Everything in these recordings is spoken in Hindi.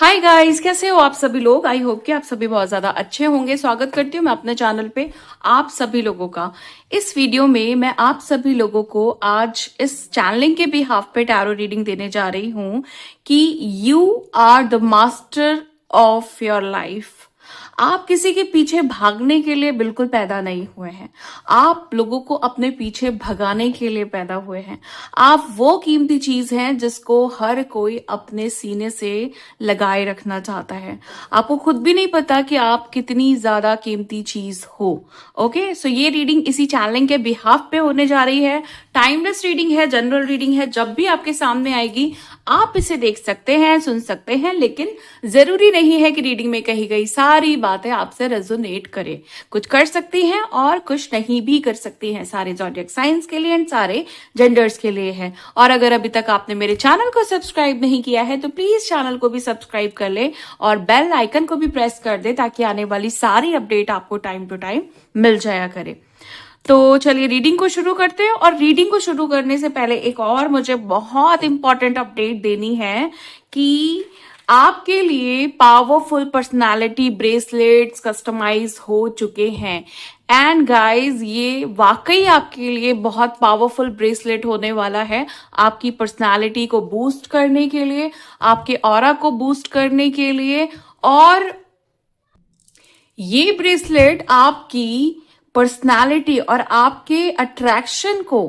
हाय गाइस, कैसे हो आप सभी लोग। आई होप कि आप सभी बहुत ज्यादा अच्छे होंगे। स्वागत करती हूँ मैं अपने चैनल पे आप सभी लोगों का। इस वीडियो में मैं आप सभी लोगों को आज इस चैनलिंग के बिहाफ पे टैरो रीडिंग देने जा रही हूँ कि you are the master of your life. आप किसी के पीछे भागने के लिए बिल्कुल पैदा नहीं हुए हैं। आप लोगों को अपने पीछे भगाने के लिए पैदा हुए हैं। आप वो कीमती चीज हैं जिसको हर कोई अपने सीने से लगाए रखना चाहता है। आपको खुद भी नहीं पता कि आप कितनी ज्यादा कीमती चीज हो। ओके, सो ये रीडिंग इसी चैनल के बिहाफ पे होने जा रही है। टाइमलेस रीडिंग है, जनरल रीडिंग है। जब भी आपके सामने आएगी आप इसे देख सकते हैं, सुन सकते हैं, लेकिन जरूरी नहीं है कि रीडिंग में कही गई सारी बातें आपसे रेजोनेट करे। कुछ कर सकती हैं और कुछ नहीं भी कर सकती हैं। सारे ज़ोडिएक साइंस के लिए एंड सारे जेंडर्स के लिए है। और अगर अभी तक आपने मेरे चैनल को सब्सक्राइब नहीं किया है तो प्लीज चैनल को भी सब्सक्राइब कर ले और बेल आइकन को भी प्रेस कर दे ताकि आने वाली सारी अपडेट आपको टाइम टू टाइम मिल जाया करे। तो चलिए रीडिंग को शुरू करते हैं। और रीडिंग को शुरू करने से पहले एक और मुझे बहुत इंपॉर्टेंट अपडेट देनी है कि आपके लिए पावरफुल पर्सनालिटी ब्रेसलेट्स कस्टमाइज हो चुके हैं। एंड गाइज, ये वाकई आपके लिए बहुत पावरफुल ब्रेसलेट होने वाला है। आपकी पर्सनालिटी को बूस्ट करने के लिए, आपके ऑरा को बूस्ट करने के लिए। और ये ब्रेसलेट आपकी पर्सनालिटी और आपके अट्रैक्शन को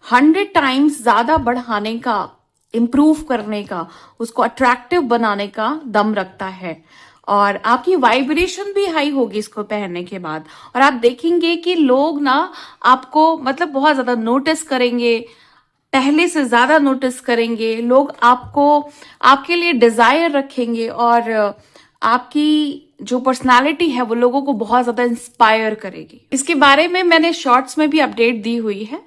100 टाइम्स ज्यादा बढ़ाने का, इम्प्रूव करने का, उसको अट्रैक्टिव बनाने का दम रखता है। और आपकी वाइब्रेशन भी हाई होगी इसको पहनने के बाद। और आप देखेंगे कि लोग ना आपको मतलब बहुत ज्यादा नोटिस करेंगे, पहले से ज्यादा नोटिस करेंगे। लोग आपको, आपके लिए डिजायर रखेंगे और आपकी जो पर्सनालिटी है वो लोगों को बहुत ज्यादा इंस्पायर करेगी। इसके बारे में मैंने शॉर्ट्स में भी अपडेट दी हुई है,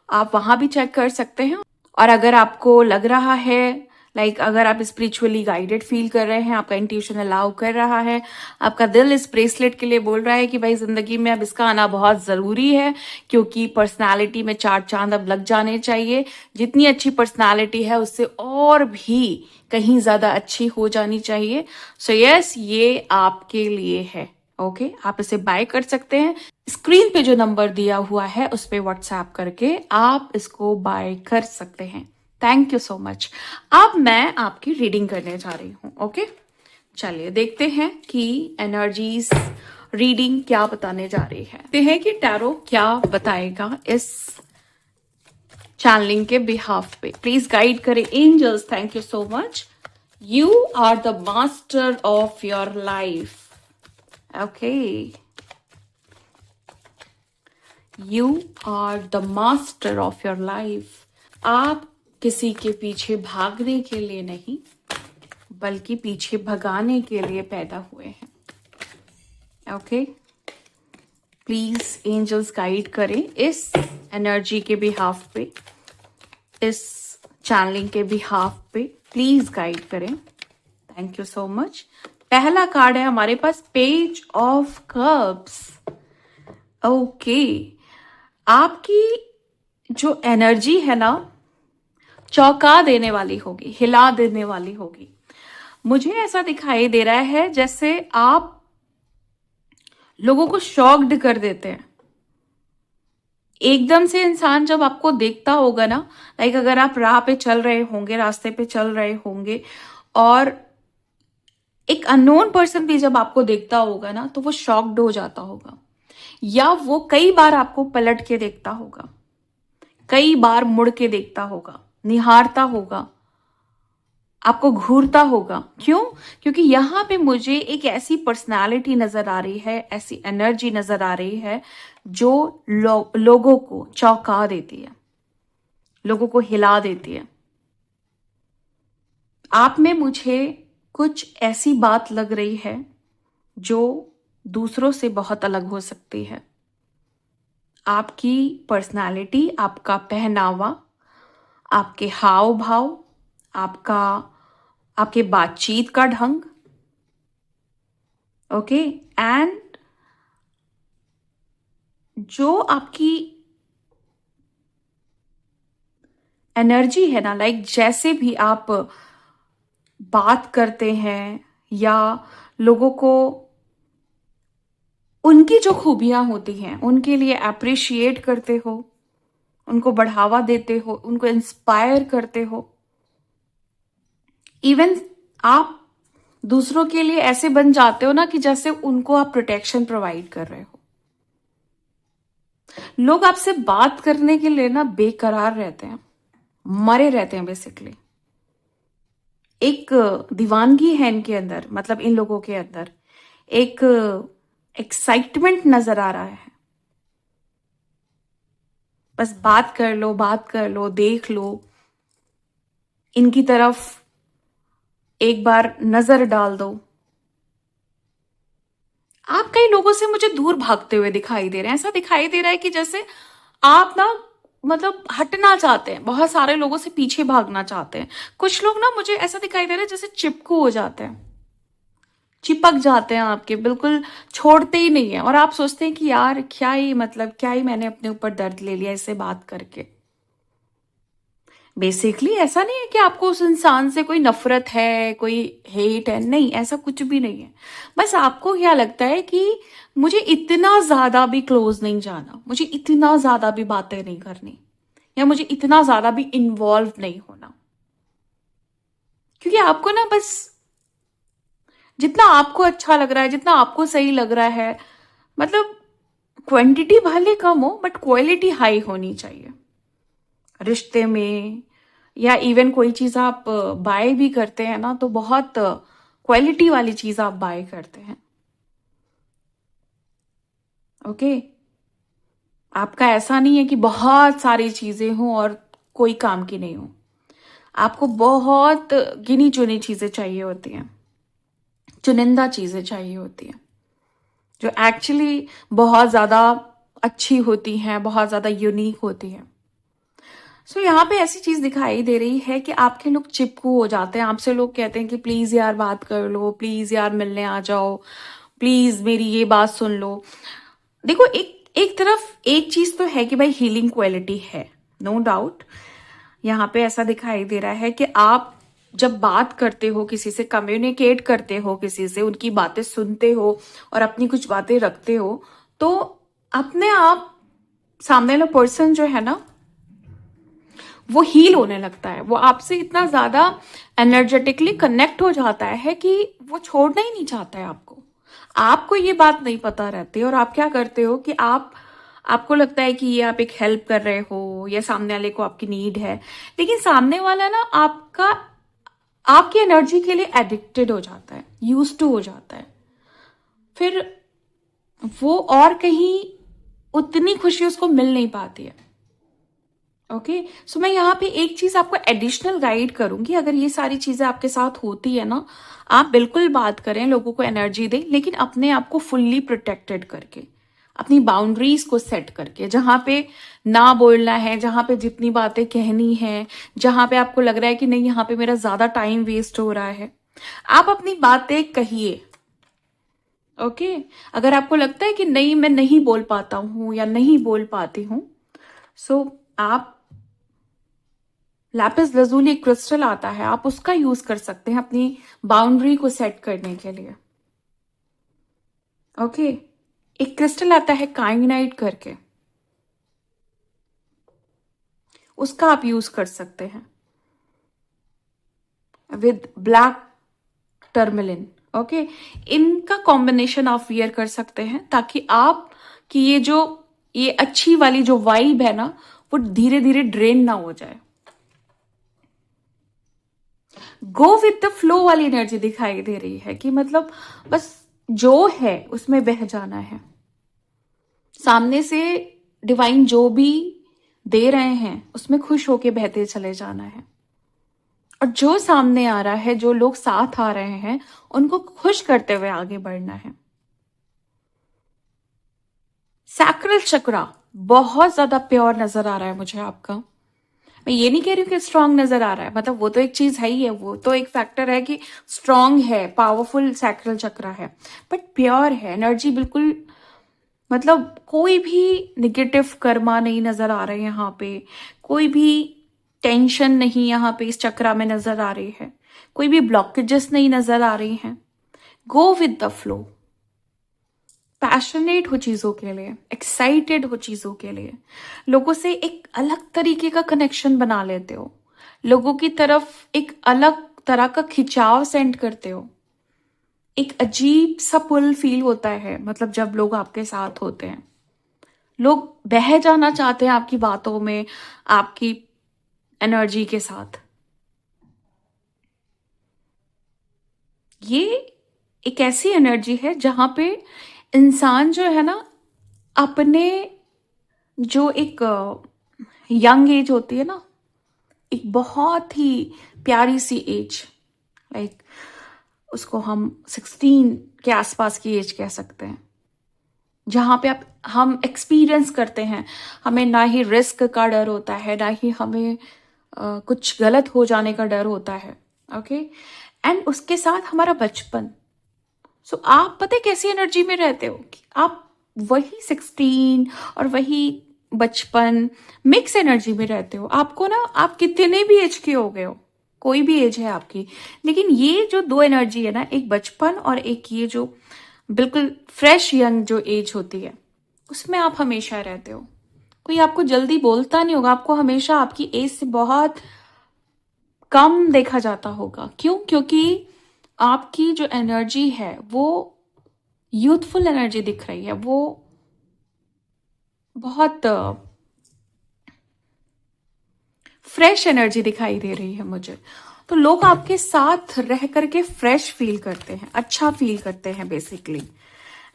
आप वहां भी चेक कर सकते हैं। और अगर आपको लग रहा है अगर आप स्पिरिचुअली गाइडेड फील कर रहे हैं, आपका इंट्यूशन अलाउ कर रहा है, आपका दिल इस ब्रेसलेट के लिए बोल रहा है कि भाई जिंदगी में अब इसका आना बहुत जरूरी है क्योंकि पर्सनालिटी में 4 चांद अब लग जाने चाहिए। जितनी अच्छी पर्सनालिटी है उससे और भी कहीं ज्यादा अच्छी हो जानी चाहिए। सो यस, ये आपके लिए है। ओके, आप इसे बाय कर सकते हैं। स्क्रीन पे जो नंबर दिया हुआ है उस पे व्हाट्सएप करके आप इसको बाय कर सकते हैं। Thank you so much. अब मैं आपकी रीडिंग करने जा रही हूँ। ओके, चलिए देखते हैं कि एनर्जीज रीडिंग क्या बताने जा रही है। देखते हैं कि टैरो क्या बताएगा इस चैनलिंग के बिहाफ पे। प्लीज गाइड करें angels. Thank you so much. You are the master of your life. Okay, you are the master of your life. आप किसी के पीछे भागने के लिए नहीं बल्कि पीछे भगाने के लिए पैदा हुए हैं। ओके, प्लीज एंजल्स गाइड करें इस एनर्जी के बिहाफ पे, इस चैनलिंग के बिहाफ पे प्लीज गाइड करें। Thank you so much. पहला कार्ड है हमारे पास पेज ऑफ कप्स। ओके, आपकी जो एनर्जी है ना चौंका देने वाली होगी, हिला देने वाली होगी। मुझे ऐसा दिखाई दे रहा है जैसे आप लोगों को शॉक्ड कर देते हैं। एकदम से इंसान जब आपको देखता होगा ना, अगर आप राह पे चल रहे होंगे, रास्ते पे चल रहे होंगे और एक अननोन पर्सन भी जब आपको देखता होगा ना तो वो शॉक्ड हो जाता होगा, या वो कई बार आपको पलट के देखता होगा, कई बार मुड़ के देखता होगा, निहारता होगा, आपको घूरता होगा। क्यों? क्योंकि यहां पे मुझे एक ऐसी पर्सनालिटी नजर आ रही है, ऐसी एनर्जी नजर आ रही है जो लोगों को चौंका देती है, लोगों को हिला देती है। आप में मुझे कुछ ऐसी बात लग रही है जो दूसरों से बहुत अलग हो सकती है। आपकी पर्सनालिटी, आपका पहनावा, आपके हाव भाव, आपके बातचीत का ढंग। ओके, एंड जो आपकी एनर्जी है ना, जैसे भी आप बात करते हैं, या लोगों को उनकी जो खूबियां होती हैं उनके लिए अप्रिशिएट करते हो, उनको बढ़ावा देते हो, उनको इंस्पायर करते हो। इवन आप दूसरों के लिए ऐसे बन जाते हो ना कि जैसे उनको आप प्रोटेक्शन प्रोवाइड कर रहे हो। लोग आपसे बात करने के लिए ना बेकरार रहते हैं, मरे रहते हैं बेसिकली। एक दीवानगी है इनके अंदर, मतलब इन लोगों के अंदर एक एक्साइटमेंट नजर आ रहा है। बस बात कर लो, देख लो, इनकी तरफ एक बार नजर डाल दो। आप कई लोगों से मुझे दूर भागते हुए दिखाई दे रहे हैं। ऐसा दिखाई दे रहा है कि जैसे आप ना मतलब हटना चाहते हैं, बहुत सारे लोगों से पीछे भागना चाहते हैं। कुछ लोग ना मुझे ऐसा दिखाई दे रहा है जैसे चिपकू हो जाते हैं, चिपक जाते हैं आपके, बिल्कुल छोड़ते ही नहीं है। और आप सोचते हैं कि यार क्या ही मतलब, क्या ही मैंने अपने ऊपर दर्द ले लिया इससे बात करके। बेसिकली ऐसा नहीं है कि आपको उस इंसान से कोई नफरत है, कोई हेट है, नहीं, ऐसा कुछ भी नहीं है। बस आपको क्या लगता है कि मुझे इतना ज्यादा भी क्लोज नहीं जाना, मुझे इतना ज्यादा भी बातें नहीं करनी, या मुझे इतना ज्यादा भी इन्वॉल्व नहीं होना। क्योंकि आपको ना बस जितना आपको अच्छा लग रहा है, जितना आपको सही लग रहा है, मतलब क्वांटिटी भले कम हो बट क्वालिटी हाई होनी चाहिए रिश्ते में। या इवन कोई चीज आप बाय भी करते हैं ना, तो बहुत क्वालिटी वाली चीज आप बाय करते हैं। ओके, आपका ऐसा नहीं है कि बहुत सारी चीजें हों और कोई काम की नहीं हो। आपको बहुत गिनी चुनी चीजें चाहिए होती हैं, चुनिंदा चीजें चाहिए होती हैं, जो एक्चुअली बहुत ज्यादा अच्छी होती हैं, बहुत ज्यादा यूनिक होती हैं। सो यहाँ पे ऐसी चीज दिखाई दे रही है कि आपके लोग चिपकू हो जाते हैं। आपसे लोग कहते हैं कि प्लीज यार बात कर लो, प्लीज यार मिलने आ जाओ, प्लीज मेरी ये बात सुन लो। देखो, एक एक तरफ एक चीज तो है कि भाई हीलिंग क्वालिटी है, नो डाउट। यहाँ पे ऐसा दिखाई दे रहा है कि आप जब बात करते हो किसी से, कम्युनिकेट करते हो किसी से, उनकी बातें सुनते हो और अपनी कुछ बातें रखते हो, तो अपने आप सामने वाला पर्सन जो है ना वो हील होने लगता है। वो आपसे इतना ज्यादा एनर्जेटिकली कनेक्ट हो जाता है कि वो छोड़ना ही नहीं चाहता है आपको। आपको ये बात नहीं पता रहती, और आप क्या करते हो कि आपको लगता है कि ये आप एक हेल्प कर रहे हो या सामने वाले को आपकी नीड है, लेकिन सामने वाला ना आपकी एनर्जी के लिए एडिक्टेड हो जाता है, यूज टू हो जाता है। फिर वो और कहीं उतनी खुशी उसको मिल नहीं पाती है। ओके, सो मैं यहाँ पे एक चीज आपको एडिशनल गाइड करूंगी। अगर ये सारी चीजें आपके साथ होती है ना, आप बिल्कुल बात करें, लोगों को एनर्जी दें, लेकिन अपने आप को फुल्ली प्रोटेक्टेड करके, अपनी बाउंड्रीज को सेट करके, जहां पे ना बोलना है, जहां पे जितनी बातें कहनी है, जहां पे आपको लग रहा है कि नहीं यहाँ पे मेरा ज्यादा टाइम वेस्ट हो रहा है, आप अपनी बातें कहिए। ओके, अगर आपको लगता है कि नहीं मैं नहीं बोल पाता हूं या नहीं बोल पाती हूं, सो आप लैपिस लजूली क्रिस्टल आता है, आप उसका यूज कर सकते हैं अपनी बाउंड्री को सेट करने के लिए। ओके, एक क्रिस्टल आता है काइनाइट करके, उसका आप यूज कर सकते हैं विद ब्लैक टर्मलिन। ओके, इनका कॉम्बिनेशन आप वियर कर सकते हैं ताकि आप कि ये अच्छी वाली जो वाइब है ना, वो धीरे धीरे ड्रेन ना हो जाए। गो विद द फ्लो वाली एनर्जी दिखाई दे रही है कि मतलब बस जो है उसमें बह जाना है। सामने से डिवाइन जो भी दे रहे हैं उसमें खुश होके बहते चले जाना है, और जो सामने आ रहा है, जो लोग साथ आ रहे हैं, उनको खुश करते हुए आगे बढ़ना है। सैक्रल चक्रा बहुत ज्यादा प्योर नजर आ रहा है मुझे आपका। मैं ये नहीं कह रही हूँ कि स्ट्रांग नजर आ रहा है, मतलब वो तो एक चीज है ही है, वो तो एक फैक्टर है कि स्ट्रांग है, पावरफुल सैक्रल चक्रा है, बट प्योर है एनर्जी बिल्कुल। मतलब कोई भी निगेटिव कर्मा नहीं नजर आ रहे यहाँ पे, कोई भी टेंशन नहीं यहाँ पे इस चक्रा में नजर आ रही है, कोई भी ब्लॉकेजेस नहीं नजर आ रही हैं। Go with the flow, passionate हो चीजों के लिए, एक्साइटेड हो चीजों के लिए, लोगों से एक अलग तरीके का कनेक्शन बना लेते हो, लोगों की तरफ एक अलग तरह का खिंचाव सेंड करते हो, एक अजीब सा पुल फील होता है, मतलब जब लोग आपके साथ होते हैं, लोग बह जाना चाहते हैं आपकी बातों में, आपकी एनर्जी के साथ। ये एक ऐसी एनर्जी है जहां पे इंसान जो है ना, अपने जो एक यंग एज होती है ना, एक बहुत ही प्यारी सी एज, लाइक उसको हम 16 के आसपास की एज कह सकते हैं, जहां पे हम एक्सपीरियंस करते हैं, हमें ना ही रिस्क का डर होता है, ना ही हमें कुछ गलत हो जाने का डर होता है। ओके, एंड उसके साथ हमारा बचपन। सो आप पता है कैसी एनर्जी में रहते हो कि आप वही 16 और वही बचपन मिक्स एनर्जी में रहते हो। आपको ना, आप कितने भी एज के हो गए हो, कोई भी एज है आपकी, लेकिन ये जो दो एनर्जी है ना, एक बचपन और एक ये जो बिल्कुल फ्रेश यंग जो एज होती है, उसमें आप हमेशा रहते हो। कोई आपको जल्दी बोलता नहीं होगा, आपको हमेशा आपकी एज से बहुत कम देखा जाता होगा। क्यों? क्योंकि आपकी जो एनर्जी है वो यूथफुल एनर्जी दिख रही है, वो बहुत फ्रेश एनर्जी दिखाई दे रही है मुझे। तो लोग आपके साथ रह करके फ्रेश फील करते हैं, अच्छा फील करते हैं बेसिकली।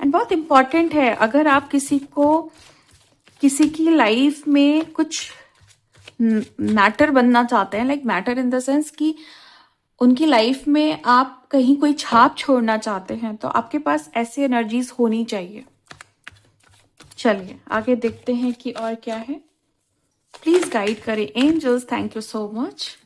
एंड बहुत इंपॉर्टेंट है, अगर आप किसी की लाइफ में कुछ मैटर बनना चाहते हैं, like matter in the sense कि उनकी लाइफ में आप कहीं कोई छाप छोड़ना चाहते हैं, तो आपके पास ऐसी एनर्जीज होनी चाहिए। चलिए आगे देखते हैं कि और क्या है। प्लीज गाइड करें angels, thank you so much.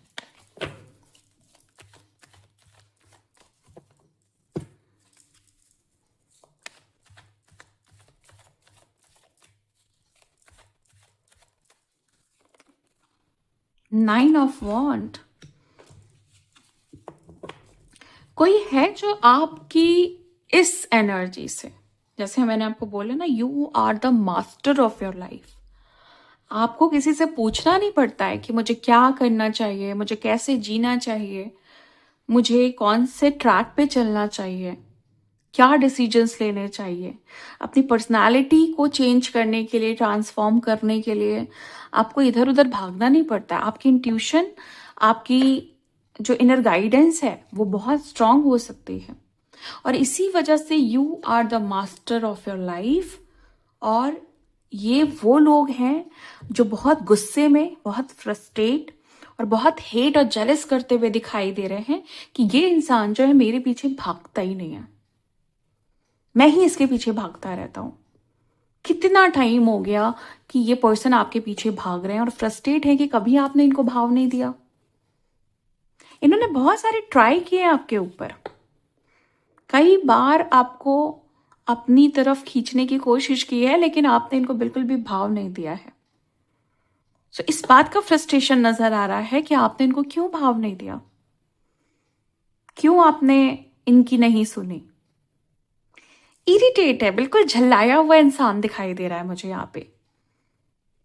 Nine of wand, कोई है जो आपकी इस एनर्जी से, जैसे मैंने आपको बोला ना, you are the master of your life. आपको किसी से पूछना नहीं पड़ता है कि मुझे क्या करना चाहिए, मुझे कैसे जीना चाहिए, मुझे कौन से ट्रैक पे चलना चाहिए, क्या डिसीजंस लेने चाहिए। अपनी पर्सनालिटी को चेंज करने के लिए, ट्रांसफॉर्म करने के लिए आपको इधर उधर भागना नहीं पड़ता है। आपकी इंट्यूशन, आपकी जो इनर गाइडेंस है वो बहुत स्ट्रांग हो सकती है, और इसी वजह से you are the master of your life. और ये वो लोग हैं जो बहुत गुस्से में, बहुत फ्रस्ट्रेट और बहुत हेट और जेलस करते हुए दिखाई दे रहे हैं कि ये इंसान जो है मेरे पीछे भागता ही नहीं है, मैं ही इसके पीछे भागता रहता हूं। कितना टाइम हो गया कि ये पर्सन आपके पीछे भाग रहे हैं और फ्रस्ट्रेट है कि कभी आपने इनको भाव नहीं दिया। इन्होंने बहुत सारे ट्राई किए आपके ऊपर, कई बार आपको अपनी तरफ खींचने की कोशिश की है, लेकिन आपने इनको बिल्कुल भी भाव नहीं दिया है। सो इस बात का फ्रस्ट्रेशन नजर आ रहा है कि आपने इनको क्यों भाव नहीं दिया, क्यों आपने इनकी नहीं सुनी। इरिटेट है, बिल्कुल झल्लाया हुआ इंसान दिखाई दे रहा है मुझे यहाँ पे।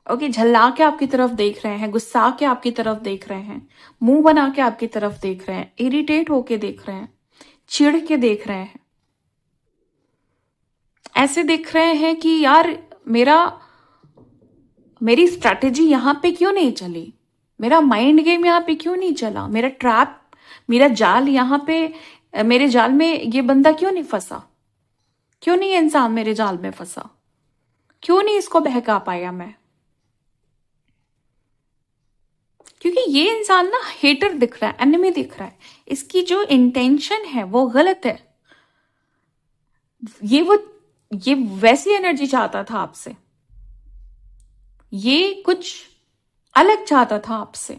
ओके, झल्ला के आपकी तरफ देख रहे हैं, गुस्सा के आपकी तरफ देख रहे हैं, मुंह बना के आपकी तरफ देख रहे हैं, इरिटेट होके देख रहे हैं, चिढ़ के देख रहे हैं, ऐसे देख रहे हैं कि यार मेरी स्ट्रैटेजी यहां पे क्यों नहीं चली, मेरा माइंड गेम यहां पे क्यों नहीं चला, मेरा ट्रैप, मेरा जाल यहां पे, मेरे जाल में ये बंदा क्यों नहीं फंसा, क्यों नहीं ये इंसान मेरे जाल में फंसा, क्यों नहीं इसको बहका पाया मैं। क्योंकि ये इंसान ना हेटर दिख रहा है, एनिमी दिख रहा है, इसकी जो इंटेंशन है वो गलत है। ये वैसी एनर्जी चाहता था आपसे, ये कुछ अलग चाहता था आपसे,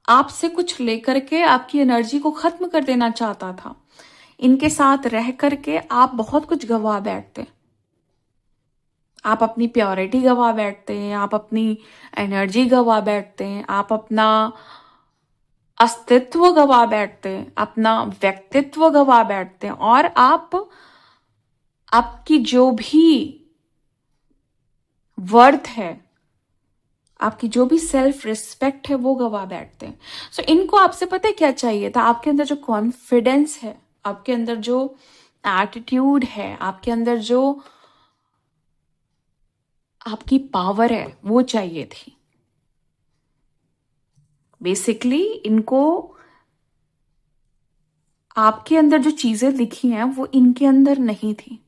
आपसे कुछ लेकर के आपकी एनर्जी को खत्म कर देना चाहता था। इनके साथ रह करके आप बहुत कुछ गवा बैठते हैं, आप अपनी प्योरिटी गवा बैठते हैं, आप अपनी एनर्जी गवा बैठते हैं, आप अपना अस्तित्व गवा बैठते हैं, अपना व्यक्तित्व गवा बैठते हैं, और आपकी जो भी वर्थ है, आपकी जो भी सेल्फ रिस्पेक्ट है, वो गवा बैठते हैं। सो इनको आपसे पता है क्या चाहिए था? आपके अंदर जो कॉन्फिडेंस है, आपके अंदर जो एटीट्यूड है, आपके अंदर जो आपकी पावर है, वो चाहिए थी। बेसिकली इनको आपके अंदर जो चीजें दिखी हैं वो इनके अंदर नहीं थी,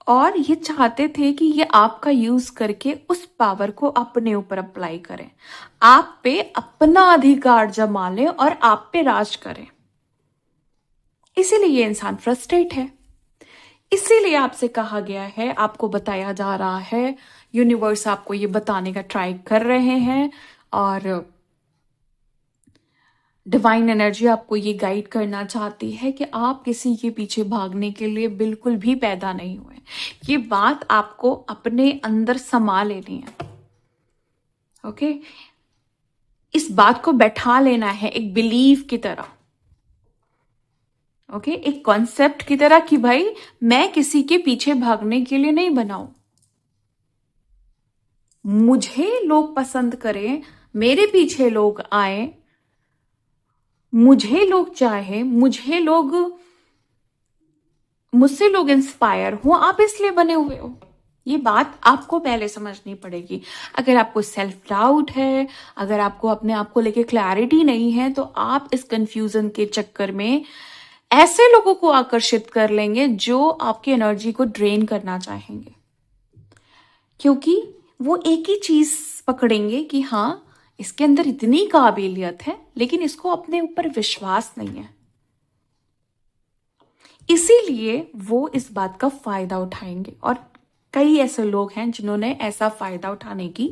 और ये चाहते थे कि ये आपका यूज करके उस पावर को अपने ऊपर अप्लाई करें, आप पे अपना अधिकार जमा लें और आप पे राज करें। इसीलिए ये इंसान फ्रस्ट्रेट है। इसीलिए आपसे कहा गया है, आपको बताया जा रहा है, यूनिवर्स आपको ये बताने का ट्राई कर रहे हैं, और डिवाइन एनर्जी आपको ये गाइड करना चाहती है कि आप किसी के पीछे भागने के लिए बिल्कुल भी पैदा नहीं हुए। ये बात आपको अपने अंदर समा लेनी है। ओके, इस बात को बैठा लेना है एक बिलीव की तरह। ओके, एक कॉन्सेप्ट की तरह कि भाई मैं किसी के पीछे भागने के लिए नहीं बना हूं। मुझे लोग पसंद करें, मेरे पीछे लोग आए, मुझे लोग चाहे, मुझसे लोग इंस्पायर हो, आप इसलिए बने हुए हो। ये बात आपको पहले समझनी पड़ेगी। अगर आपको सेल्फ डाउट है, अगर आपको अपने आप को लेके क्लैरिटी नहीं है, तो आप इस कंफ्यूजन के चक्कर में ऐसे लोगों को आकर्षित कर लेंगे जो आपकी एनर्जी को ड्रेन करना चाहेंगे, क्योंकि वो एक ही चीज पकड़ेंगे कि हाँ, इसके अंदर इतनी काबिलियत है, लेकिन इसको अपने ऊपर विश्वास नहीं है। इसीलिए वो इस बात का फायदा उठाएंगे, और कई ऐसे लोग हैं जिन्होंने ऐसा फायदा उठाने की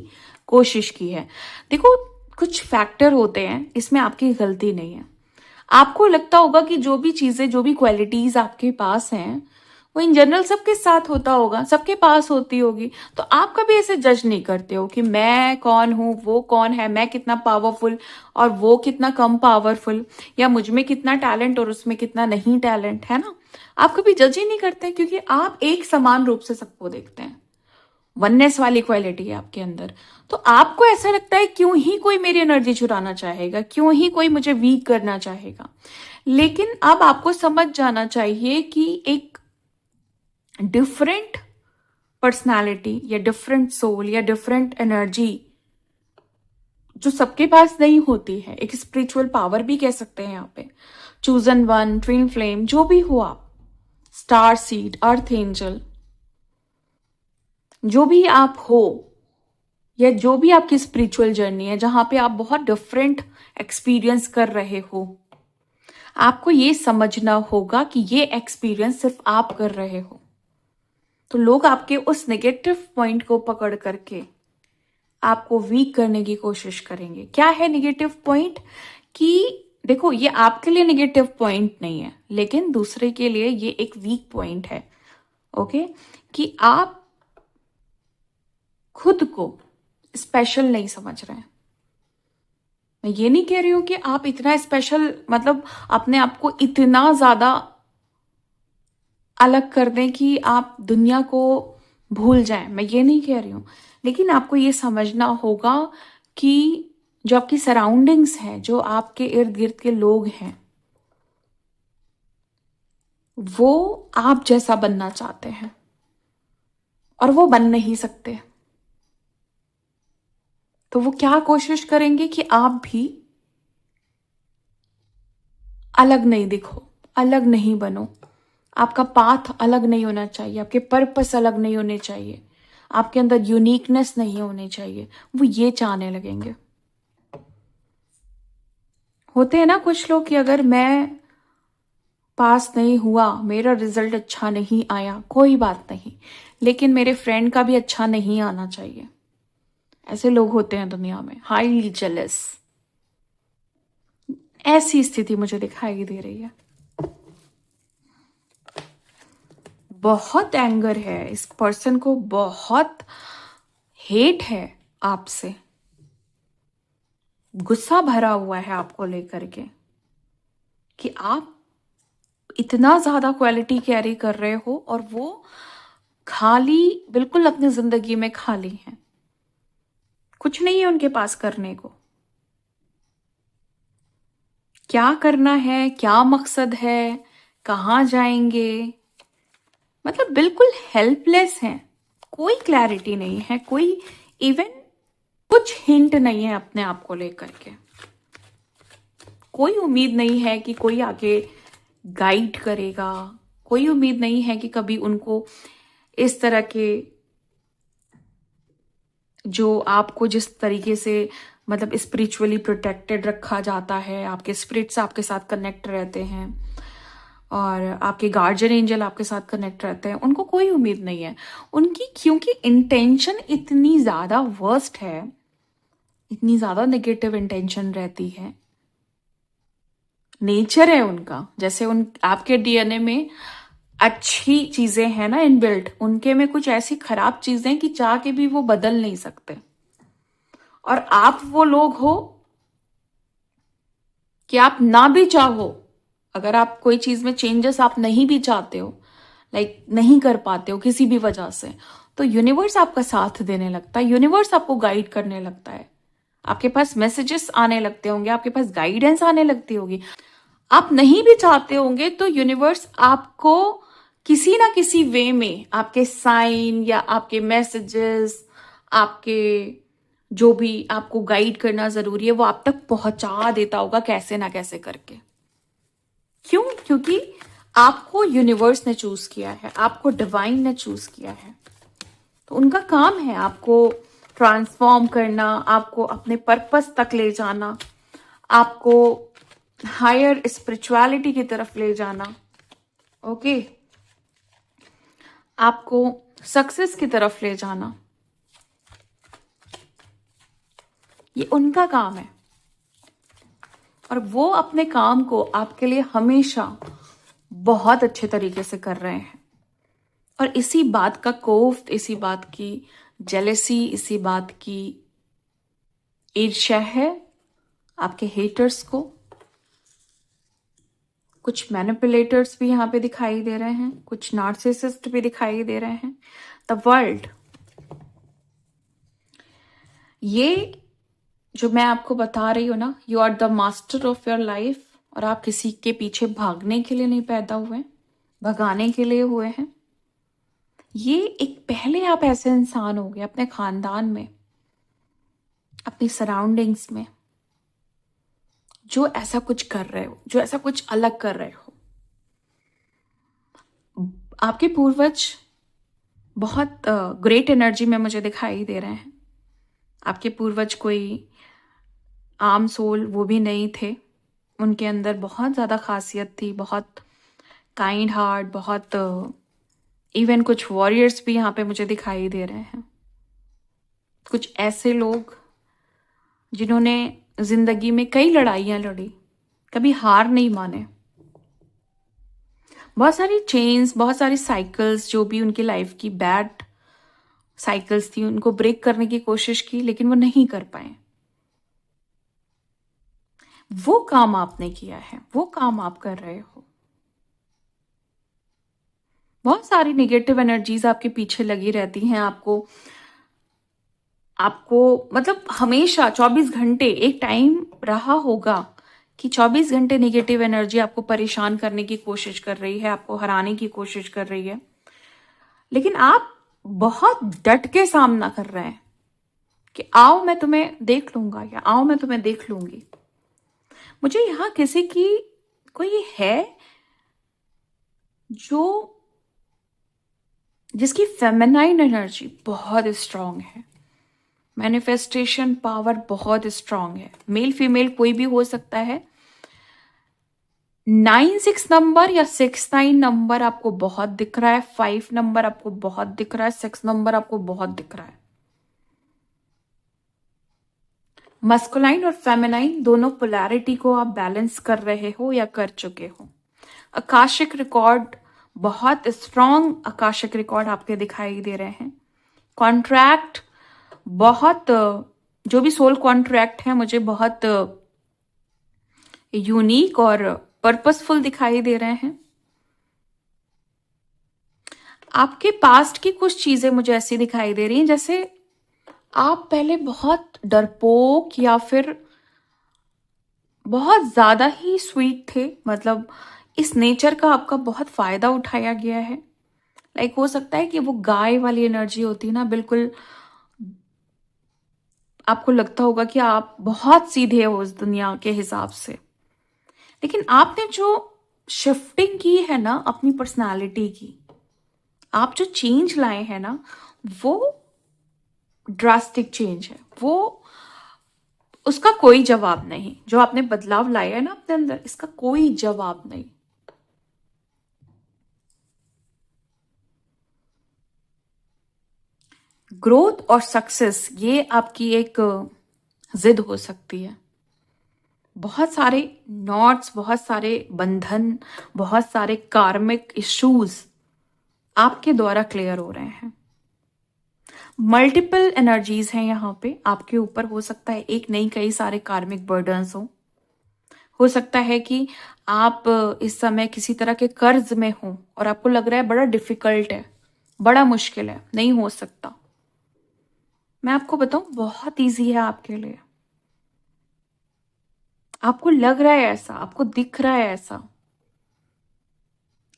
कोशिश की है। देखो, कुछ फैक्टर होते हैं, इसमें आपकी गलती नहीं है। आपको लगता होगा कि जो भी चीजें, जो भी क्वालिटीज आपके पास हैं, वो इन जनरल सबके साथ होता होगा, सबके पास होती होगी। तो आप कभी ऐसे जज नहीं करते हो कि मैं कौन हूं, वो कौन है, मैं कितना पावरफुल और वो कितना कम पावरफुल, या मुझ में कितना टैलेंट और उसमें कितना नहीं टैलेंट है ना। आप कभी जज ही नहीं करते, क्योंकि आप एक समान रूप से सबको देखते हैं। वननेस वाली क्वालिटी है आपके अंदर। तो आपको ऐसा लगता है क्यों ही कोई मेरी एनर्जी चुराना चाहेगा, क्यों ही कोई मुझे वीक करना चाहेगा। लेकिन अब आपको समझ जाना चाहिए कि एक डिफरेंट पर्सनालिटी या डिफरेंट सोल या डिफरेंट एनर्जी जो सबके पास नहीं होती है, एक स्पिरिचुअल पावर भी कह सकते हैं यहाँ पे, चूजन वन, ट्विन फ्लेम, जो भी हो आप, स्टार सीड, अर्थ एंजल, जो भी आप हो, या जो भी आपकी स्पिरिचुअल जर्नी है जहां पे आप बहुत डिफरेंट एक्सपीरियंस कर रहे हो, आपको ये समझना होगा कि ये एक्सपीरियंस सिर्फ आप कर रहे हो। तो लोग आपके उस नेगेटिव पॉइंट को पकड़ करके आपको वीक करने की कोशिश करेंगे। क्या है नेगेटिव पॉइंट? कि देखो, ये आपके लिए नेगेटिव पॉइंट नहीं है, लेकिन दूसरे के लिए ये एक वीक पॉइंट है। ओके, कि आप खुद को स्पेशल नहीं समझ रहे हैं। मैं ये नहीं कह रही हूं कि आप इतना स्पेशल, मतलब अपने आप को इतना ज्यादा अलग कर दें कि आप दुनिया को भूल जाएं, मैं ये नहीं कह रही हूं। लेकिन आपको ये समझना होगा कि जो आपकी सराउंडिंग्स हैं, जो आपके इर्द गिर्द के लोग हैं, वो आप जैसा बनना चाहते हैं और वो बन नहीं सकते। तो वो क्या कोशिश करेंगे कि आप भी अलग नहीं दिखो, अलग नहीं बनो। आपका पाथ अलग नहीं होना चाहिए, आपके पर्पस अलग नहीं होने चाहिए, आपके अंदर यूनिकनेस नहीं होनी चाहिए। वो ये चाहने लगेंगे। होते हैं ना कुछ लोग कि अगर मैं पास नहीं हुआ, मेरा रिजल्ट अच्छा नहीं आया, कोई बात नहीं, लेकिन मेरे फ्रेंड का भी अच्छा नहीं आना चाहिए। ऐसे लोग होते हैं दुनिया में, हाईली जेलस। ऐसी स्थिति मुझे दिखाई दे रही है। बहुत एंगर है इस पर्सन को, बहुत हेट है आपसे, गुस्सा भरा हुआ है आपको लेकर के कि आप इतना ज्यादा क्वालिटी कैरी कर रहे हो और वो खाली, बिल्कुल अपनी जिंदगी में खाली है, कुछ नहीं है उनके पास करने को। क्या करना है, क्या मकसद है, कहाँ जाएंगे, मतलब बिल्कुल हेल्पलेस हैं। कोई क्लैरिटी नहीं है, कोई इवन कुछ हिंट नहीं है अपने आप को लेकर के। कोई उम्मीद नहीं है कि कोई आगे गाइड करेगा, कोई उम्मीद नहीं है कि कभी उनको इस तरह के, जो आपको जिस तरीके से मतलब स्पिरिचुअली प्रोटेक्टेड रखा जाता है, आपके स्पिरिट्स आपके साथ कनेक्ट रहते हैं और आपके गार्जियन एंजल आपके साथ कनेक्ट रहते हैं, उनको कोई उम्मीद नहीं है उनकी, क्योंकि इंटेंशन इतनी ज्यादा वर्स्ट है, इतनी ज्यादा नेगेटिव इंटेंशन रहती है। नेचर है उनका, जैसे उन आपके डीएनए में अच्छी चीजें हैं ना इनबिल्ट, उनके में कुछ ऐसी खराब चीजें कि चाह के भी वो बदल नहीं सकते। और आप वो लोग हो कि आप ना भी चाहो, अगर आप कोई चीज में चेंजेस आप नहीं भी चाहते हो, लाइक नहीं कर पाते हो किसी भी वजह से, तो यूनिवर्स आपका साथ देने लगता है, यूनिवर्स आपको गाइड करने लगता है, आपके पास मैसेजेस आने लगते होंगे, आपके पास गाइडेंस आने लगती होगी। आप नहीं भी चाहते होंगे तो यूनिवर्स आपको किसी ना किसी वे में आपके साइन या आपके मैसेजेस, आपके जो भी आपको गाइड करना जरूरी है वो आप तक पहुंचा देता होगा, कैसे ना कैसे करके। क्यों? क्योंकि आपको यूनिवर्स ने चूज किया है, आपको डिवाइन ने चूज किया है, तो उनका काम है आपको ट्रांसफॉर्म करना, आपको अपने पर्पस तक ले जाना, आपको हायर स्पिरिचुअलिटी की तरफ ले जाना, ओके, आपको सक्सेस की तरफ ले जाना। ये उनका काम है और वो अपने काम को आपके लिए हमेशा बहुत अच्छे तरीके से कर रहे हैं। और इसी बात का कोफ्त, इसी बात की जेलेसी, इसी बात की ईर्ष्या है आपके हेटर्स को। कुछ मैनिपुलेटर्स भी यहाँ पे दिखाई दे रहे हैं, कुछ नार्सिसिस्ट भी दिखाई दे रहे हैं। द वर्ल्ड, ये जो मैं आपको बता रही हूं ना, you are the master of your life, और आप किसी के पीछे भागने के लिए नहीं पैदा हुए, भगाने के लिए हुए हैं। ये एक पहले आप ऐसे इंसान हो गए अपने खानदान में, अपनी सराउंडिंग्स में, जो ऐसा कुछ कर रहे हो, जो ऐसा कुछ अलग कर रहे हो। आपके पूर्वज बहुत ग्रेट एनर्जी में मुझे दिखाई दे रहे हैं। आपके पूर्वज कोई आम सोल वो भी नहीं थे, उनके अंदर बहुत ज़्यादा खासियत थी, बहुत काइंड हार्ट, बहुत इवन कुछ वॉरियर्स भी यहाँ पे मुझे दिखाई दे रहे हैं। कुछ ऐसे लोग जिन्होंने जिंदगी में कई लड़ाइयाँ लड़ी, कभी हार नहीं माने। बहुत सारी चेन्स, बहुत सारी साइकिल्स जो भी उनकी लाइफ की बैड साइकिल्स थी, उनको ब्रेक करने की कोशिश की, लेकिन वो नहीं कर पाए। वो काम आपने किया है, वो काम आप कर रहे हो। बहुत सारी नेगेटिव एनर्जीज आपके पीछे लगी रहती हैं। आपको मतलब हमेशा 24 घंटे एक टाइम रहा होगा कि 24 घंटे नेगेटिव एनर्जी आपको परेशान करने की कोशिश कर रही है, आपको हराने की कोशिश कर रही है, लेकिन आप बहुत डट के सामना कर रहे हैं कि आओ मैं तुम्हें देख लूंगा, या आओ मैं तुम्हें देख लूंगी। मुझे यहां किसी की कोई है जिसकी फेमिनाइन एनर्जी बहुत स्ट्रांग है, मैनिफेस्टेशन पावर बहुत स्ट्रांग है। मेल फीमेल कोई भी हो सकता है। 9-6 नंबर या 6-9 नंबर आपको बहुत दिख रहा है, 5 नंबर आपको बहुत दिख रहा है, 6 नंबर आपको बहुत दिख रहा है। मस्कुलाइन और फेमिनाइन दोनों पोलैरिटी को आप बैलेंस कर रहे हो या कर चुके हो। आकाशिक रिकॉर्ड, बहुत स्ट्रांग आकाशिक रिकॉर्ड आपके दिखाई दे रहे हैं। कॉन्ट्रैक्ट बहुत जो भी सोल कॉन्ट्रैक्ट है मुझे बहुत यूनिक और पर्पसफुल दिखाई दे रहे हैं। आपके पास्ट की कुछ चीजें मुझे ऐसी दिखाई दे रही हैं जैसे आप पहले बहुत डरपोक या फिर बहुत ज्यादा ही स्वीट थे, मतलब इस नेचर का आपका बहुत फायदा उठाया गया है। लाइक हो सकता है कि वो गाय वाली एनर्जी होती है ना, बिल्कुल आपको लगता होगा कि आप बहुत सीधे हो उस दुनिया के हिसाब से, लेकिन आपने जो शिफ्टिंग की है ना अपनी पर्सनालिटी की, आप जो चेंज लाए हैं ना, वो ड्रास्टिक चेंज है। वो उसका कोई जवाब नहीं। जो आपने बदलाव लाया है ना अपने अंदर, इसका कोई जवाब नहीं। ग्रोथ और सक्सेस ये आपकी एक जिद हो सकती है। बहुत सारे नॉट्स, बहुत सारे बंधन, बहुत सारे कार्मिक इश्यूज आपके द्वारा क्लियर हो रहे हैं। मल्टीपल एनर्जीज हैं यहाँ पे आपके ऊपर। हो सकता है एक नहीं कई सारे कार्मिक बर्डन्स हो सकता है कि आप इस समय किसी तरह के कर्ज में हो और आपको लग रहा है बड़ा डिफिकल्ट है, बड़ा मुश्किल है, नहीं हो सकता। मैं आपको बताऊं, बहुत इजी है आपके लिए। आपको लग रहा है ऐसा, आपको दिख रहा है ऐसा,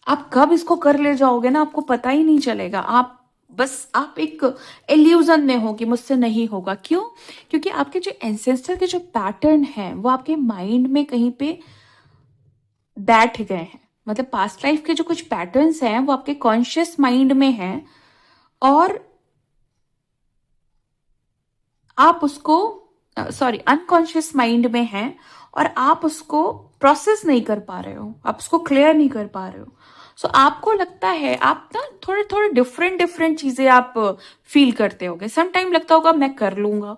आप कब इसको कर ले जाओगे ना आपको पता ही नहीं चलेगा। आप एक इल्यूजन में हो कि मुझसे नहीं होगा। क्यों? क्योंकि आपके जो एंसेस्टर के जो पैटर्न हैं वो आपके माइंड में कहीं पे बैठ गए हैं। मतलब पास्ट लाइफ के जो कुछ पैटर्न्स हैं वो आपके कॉन्शियस माइंड में हैं और आप उसको सॉरी अनकॉन्शियस माइंड में हैं और आप उसको प्रोसेस नहीं कर पा रहे हो, आप उसको क्लियर नहीं कर पा रहे हो। सो आपको लगता है आप ना थोड़े थोड़े डिफरेंट डिफरेंट चीजें आप फील करते होगे। सम टाइम लगता होगा मैं कर लूंगा,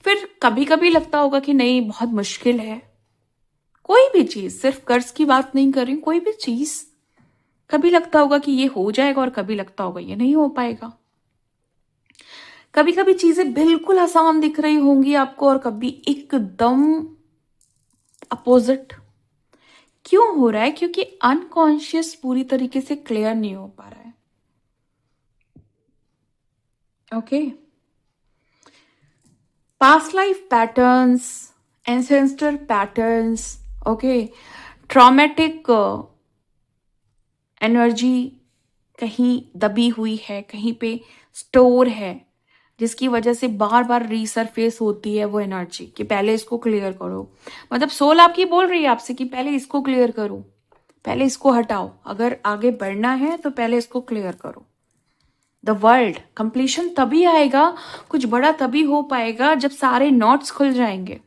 फिर कभी कभी लगता होगा कि नहीं बहुत मुश्किल है। कोई भी चीज, सिर्फ कर्ज की बात नहीं कर रही हूं, कोई भी चीज कभी लगता होगा कि ये हो जाएगा और कभी लगता होगा ये नहीं हो पाएगा। कभी कभी चीजें बिल्कुल आसान दिख रही होंगी आपको और कभी एकदम अपोजिट। क्यों हो रहा है? क्योंकि अनकॉन्शियस पूरी तरीके से क्लियर नहीं हो पा रहा है। Okay, past life patterns, ancestor patterns, okay, traumatic energy कहीं दबी हुई है, कहीं पे स्टोर है, जिसकी वजह से बार बार रीसरफेस होती है वो एनर्जी कि पहले इसको क्लियर करो। मतलब सोल आपकी बोल रही है आपसे कि पहले इसको क्लियर करो, पहले इसको हटाओ, अगर आगे बढ़ना है तो पहले इसको क्लियर करो। द वर्ल्ड कंप्लीशन तभी आएगा, कुछ बड़ा तभी हो पाएगा जब सारे नॉट्स खुल जाएंगे,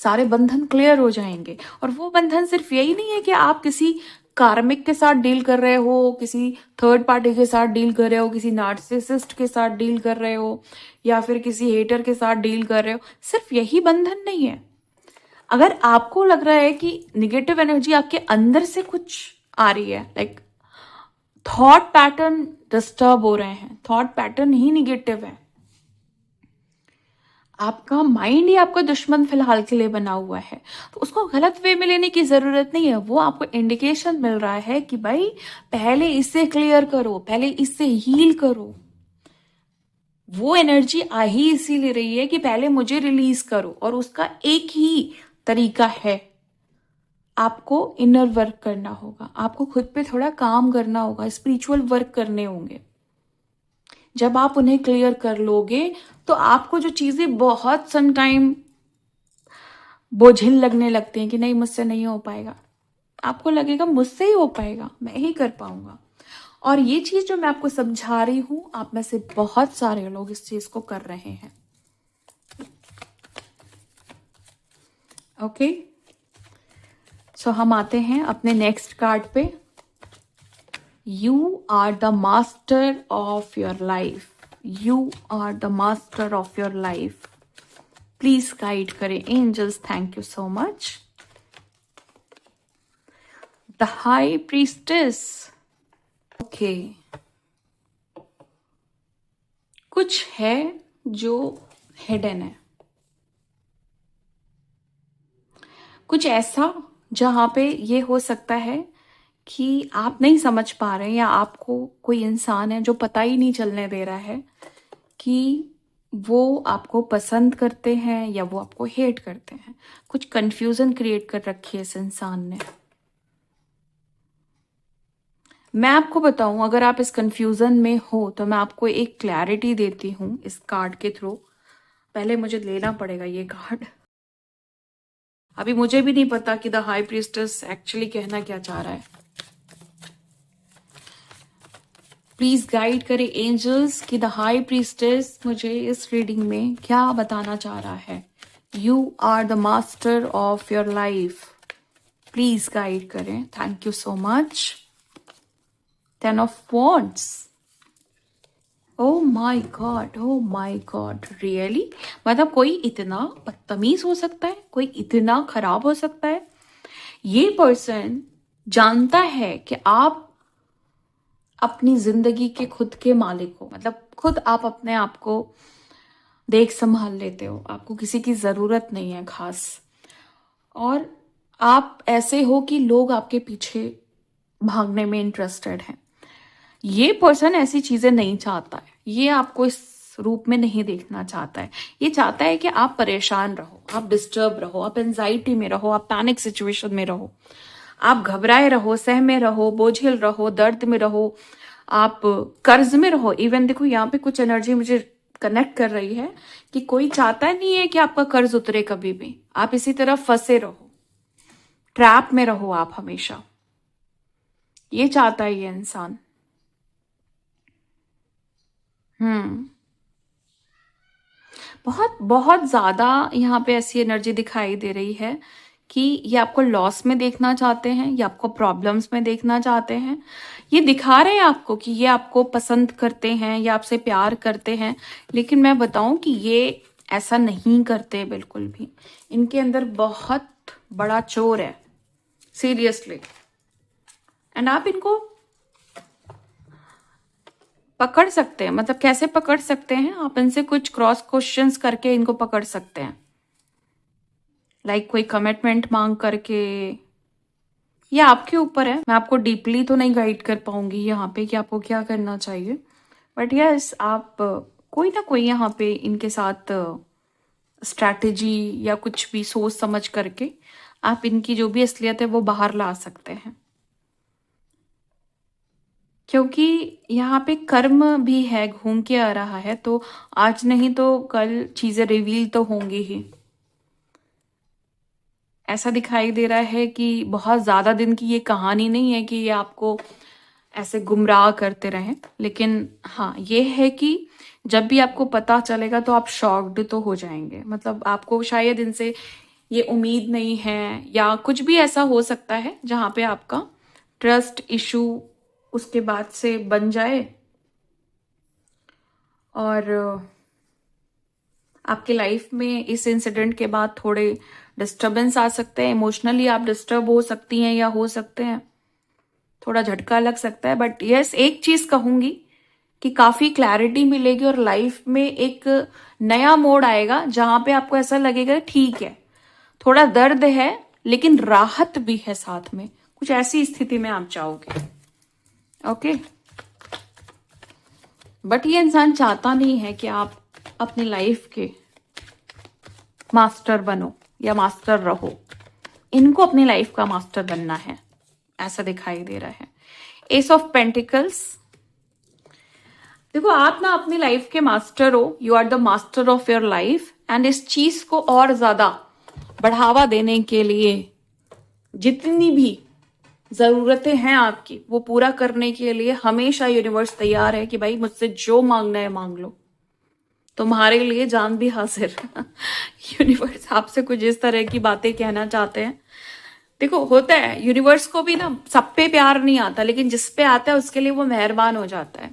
सारे बंधन क्लियर हो जाएंगे। और वो बंधन सिर्फ यही नहीं है कि आप किसी कार्मिक के साथ डील कर रहे हो, किसी थर्ड पार्टी के साथ डील कर रहे हो, किसी नार्सिसिस्ट के साथ डील कर रहे हो, या फिर किसी हेटर के साथ डील कर रहे हो। सिर्फ यही बंधन नहीं है। अगर आपको लग रहा है कि निगेटिव एनर्जी आपके अंदर से कुछ आ रही है, लाइक थॉट पैटर्न डिस्टर्ब हो रहे हैं, थॉट पैटर्न ही निगेटिव है, आपका माइंड ही आपका दुश्मन फिलहाल के लिए बना हुआ है, तो उसको गलत वे में लेने की जरूरत नहीं है। वो आपको इंडिकेशन मिल रहा है कि भाई पहले इससे क्लियर करो, पहले इससे हील करो। वो एनर्जी आ ही इसीलिए रही है कि पहले मुझे रिलीज करो, और उसका एक ही तरीका है, आपको इनर वर्क करना होगा, आपको खुद पे थोड़ा काम करना होगा, स्पिरिचुअल वर्क करने होंगे। जब आप उन्हें क्लियर कर लोगे तो आपको जो चीजें बहुत सम टाइम बोझिल लगने लगती हैं कि नहीं मुझसे नहीं हो पाएगा, आपको लगेगा मुझसे ही हो पाएगा, मैं ही कर पाऊंगा। और ये चीज जो मैं आपको समझा रही हूं, आप में से बहुत सारे लोग इस चीज को कर रहे हैं। ओके, सो हम आते हैं अपने नेक्स्ट कार्ड पे। You are the master of your life, you are the master of your life. Please guide करें angels, thank you so much. The high priestess, okay, कुछ है जो हिडन है, कुछ ऐसा जहां पे ये हो सकता है कि आप नहीं समझ पा रहे हैं, या आपको कोई इंसान है जो पता ही नहीं चलने दे रहा है कि वो आपको पसंद करते हैं या वो आपको हेट करते हैं। कुछ कंफ्यूजन क्रिएट कर रखी है इस इंसान ने। मैं आपको बताऊं, अगर आप इस कंफ्यूजन में हो तो मैं आपको एक क्लैरिटी देती हूं इस कार्ड के थ्रू। पहले मुझे लेना पड़ेगा ये कार्ड। अभी मुझे भी नहीं पता कि द हाई प्रीस्टेस एक्चुअली कहना क्या चाह रहा है। प्लीज गाइड करे एंजल्स कि द हाई प्रीस्टेस मुझे इस रीडिंग में क्या बताना चाह रहा है। You are the master of your life. Please guide करें। Thank you so much. 10 of wands. Oh my God, oh my God, really? मतलब कोई इतना बदतमीज हो सकता है, कोई इतना खराब हो सकता है? ये पर्सन जानता है कि आप अपनी जिंदगी के खुद के मालिक हो, मतलब खुद आप अपने आप को देख संभाल लेते हो, आपको किसी की जरूरत नहीं है खास, और आप ऐसे हो कि लोग आपके पीछे भागने में इंटरेस्टेड हैं। ये पर्सन ऐसी चीजें नहीं चाहता है, ये आपको इस रूप में नहीं देखना चाहता है। ये चाहता है कि आप परेशान रहो, आप डिस्टर्ब रहो, आप एंजाइटी में रहो, आप पैनिक सिचुएशन में रहो, आप घबराए रहो, सहमे रहो, बोझिल रहो, दर्द में रहो, आप कर्ज में रहो। इवन देखो यहाँ पे कुछ एनर्जी मुझे कनेक्ट कर रही है कि कोई चाहता नहीं है कि आपका कर्ज उतरे कभी भी, आप इसी तरह फंसे रहो, ट्रैप में रहो आप हमेशा। ये चाहता है ये इंसान। बहुत बहुत ज्यादा यहाँ पे ऐसी एनर्जी दिखाई दे रही है कि ये आपको लॉस में देखना चाहते हैं, ये आपको प्रॉब्लम्स में देखना चाहते हैं। ये दिखा रहे हैं आपको कि ये आपको पसंद करते हैं या आपसे प्यार करते हैं, लेकिन मैं बताऊं कि ये ऐसा नहीं करते बिल्कुल भी। इनके अंदर बहुत बड़ा चोर है, सीरियसली। एंड आप इनको पकड़ सकते हैं। मतलब कैसे पकड़ सकते हैं? आप इनसे कुछ क्रॉस क्वेश्चंस करके इनको पकड़ सकते हैं, लाइक कोई कमिटमेंट मांग करके। ये आपके ऊपर है, मैं आपको डीपली तो नहीं गाइड कर पाऊंगी यहाँ पे कि आपको क्या करना चाहिए, बट यस आप कोई ना कोई यहाँ पे इनके साथ स्ट्रैटेजी या कुछ भी सोच समझ करके आप इनकी जो भी असलियत है वो बाहर ला सकते हैं, क्योंकि यहाँ पे कर्म भी है, घूम के आ रहा है, तो आज नहीं तो कल चीजें रिवील तो होंगी ही। ऐसा दिखाई दे रहा है कि बहुत ज्यादा दिन की ये कहानी नहीं है कि ये आपको ऐसे गुमराह करते रहें, लेकिन हाँ ये है कि जब भी आपको पता चलेगा तो आप शॉक्ड तो हो जाएंगे। मतलब आपको शायद इनसे ये उम्मीद नहीं है, या कुछ भी ऐसा हो सकता है जहां पे आपका ट्रस्ट इशू उसके बाद से बन जाए, और आपके लाइफ में इस इंसिडेंट के बाद थोड़े डिस्टरबेंस आ सकते हैं, इमोशनली आप डिस्टर्ब हो सकती हैं या हो सकते हैं, थोड़ा झटका लग सकता है। बट यस, एक चीज कहूंगी कि काफी क्लैरिटी मिलेगी और लाइफ में एक नया मोड़ आएगा जहां पे आपको ऐसा लगेगा ठीक है, थोड़ा दर्द है लेकिन राहत भी है साथ में। कुछ ऐसी स्थिति में आप जाओगे। ओके, बट ये इंसान चाहता नहीं है कि आप अपनी लाइफ के मास्टर बनो या मास्टर रहो। इनको अपनी लाइफ का मास्टर बनना है, ऐसा दिखाई दे रहा है। Ace of pentacles. देखो आप ना अपनी लाइफ के मास्टर हो, you are the master of your life, and इस चीज को और ज्यादा बढ़ावा देने के लिए जितनी भी जरूरतें हैं आपकी वो पूरा करने के लिए हमेशा यूनिवर्स तैयार है कि भाई मुझसे जो मांगना है मांग लो, तुम्हारे लिए जान भी हाजिर। यूनिवर्स आपसे कुछ इस तरह की बातें कहना चाहते हैं। देखो होता है, यूनिवर्स को भी ना सब पे प्यार नहीं आता, लेकिन जिस पे आता है उसके लिए वो मेहरबान हो जाता है।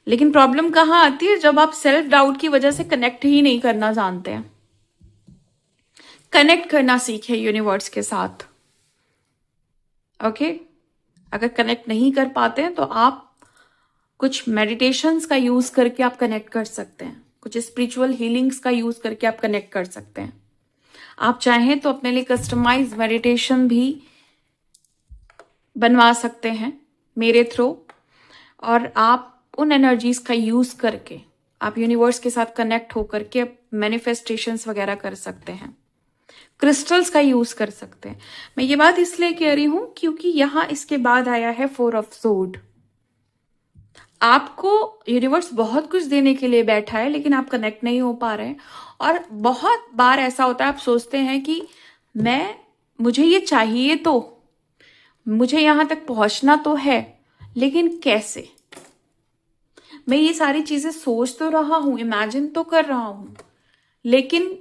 लेकिन प्रॉब्लम कहाँ आती है? जब आप सेल्फ डाउट की वजह से कनेक्ट ही नहीं करना जानते हैं। कनेक्ट करना सीखे यूनिवर्स के साथ। ओके, अगर कनेक्ट नहीं कर पाते हैं तो आप कुछ मेडिटेशंस का यूज करके आप कनेक्ट कर सकते हैं। कुछ स्पिरिचुअल हीलिंग्स का यूज करके आप कनेक्ट कर सकते हैं। आप चाहें तो अपने लिए कस्टमाइज मेडिटेशन भी बनवा सकते हैं मेरे थ्रू, और आप उन एनर्जीज का यूज करके आप यूनिवर्स के साथ कनेक्ट होकर के मैनिफेस्टेशंस वगैरह कर सकते हैं। क्रिस्टल्स का यूज कर सकते हैं। मैं ये बात इसलिए कह रही हूं क्योंकि यहां इसके बाद आया है 4 ऑफ सोर्ड। आपको यूनिवर्स बहुत कुछ देने के लिए बैठा है, लेकिन आप कनेक्ट नहीं हो पा रहे हैं। और बहुत बार ऐसा होता है, आप सोचते हैं कि मुझे ये चाहिए, तो मुझे यहां तक पहुंचना तो है, लेकिन कैसे? मैं ये सारी चीजें सोच तो रहा हूं, इमेजिन तो कर रहा हूं, लेकिन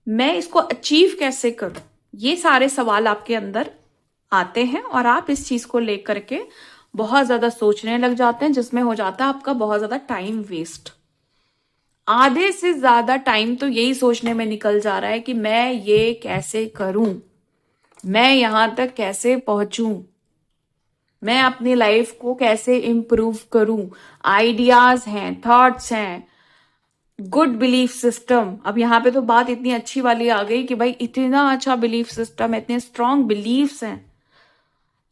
मैं इसको अचीव कैसे करूं? ये सारे सवाल आपके अंदर आते हैं और आप इस चीज को लेकर के बहुत ज्यादा सोचने लग जाते हैं, जिसमें हो जाता है आपका बहुत ज्यादा टाइम वेस्ट। आधे से ज्यादा टाइम तो यही सोचने में निकल जा रहा है कि मैं ये कैसे करूं, मैं यहां तक कैसे पहुंचूं, मैं अपनी लाइफ को कैसे इंप्रूव करूं। आइडियाज हैं, थॉट्स हैं, गुड बिलीफ सिस्टम। अब यहाँ पे तो बात इतनी अच्छी वाली आ गई कि भाई इतना अच्छा बिलीफ सिस्टम है, इतने स्ट्रांग बिलीफ्स हैं,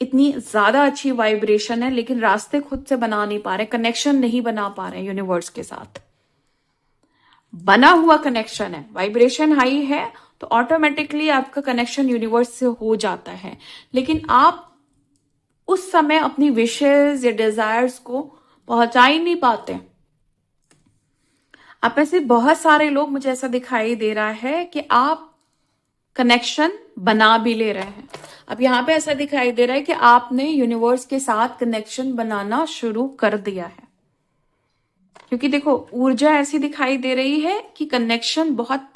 इतनी ज्यादा अच्छी वाइब्रेशन है, लेकिन रास्ते खुद से बना नहीं पा रहे, कनेक्शन नहीं बना पा रहे यूनिवर्स के साथ। बना हुआ कनेक्शन है, वाइब्रेशन हाई है, तो ऑटोमेटिकली आपका कनेक्शन यूनिवर्स से हो जाता है, लेकिन आप उस समय अपनी विशेस या डिजायर्स को पहुंचा ही नहीं पाते। आप में से बहुत सारे लोग, मुझे ऐसा दिखाई दे रहा है कि आप कनेक्शन बना भी ले रहे हैं। अब यहाँ पे ऐसा दिखाई दे रहा है कि आपने यूनिवर्स के साथ कनेक्शन बनाना शुरू कर दिया है, क्योंकि देखो ऊर्जा ऐसी दिखाई दे रही है कि कनेक्शन बहुत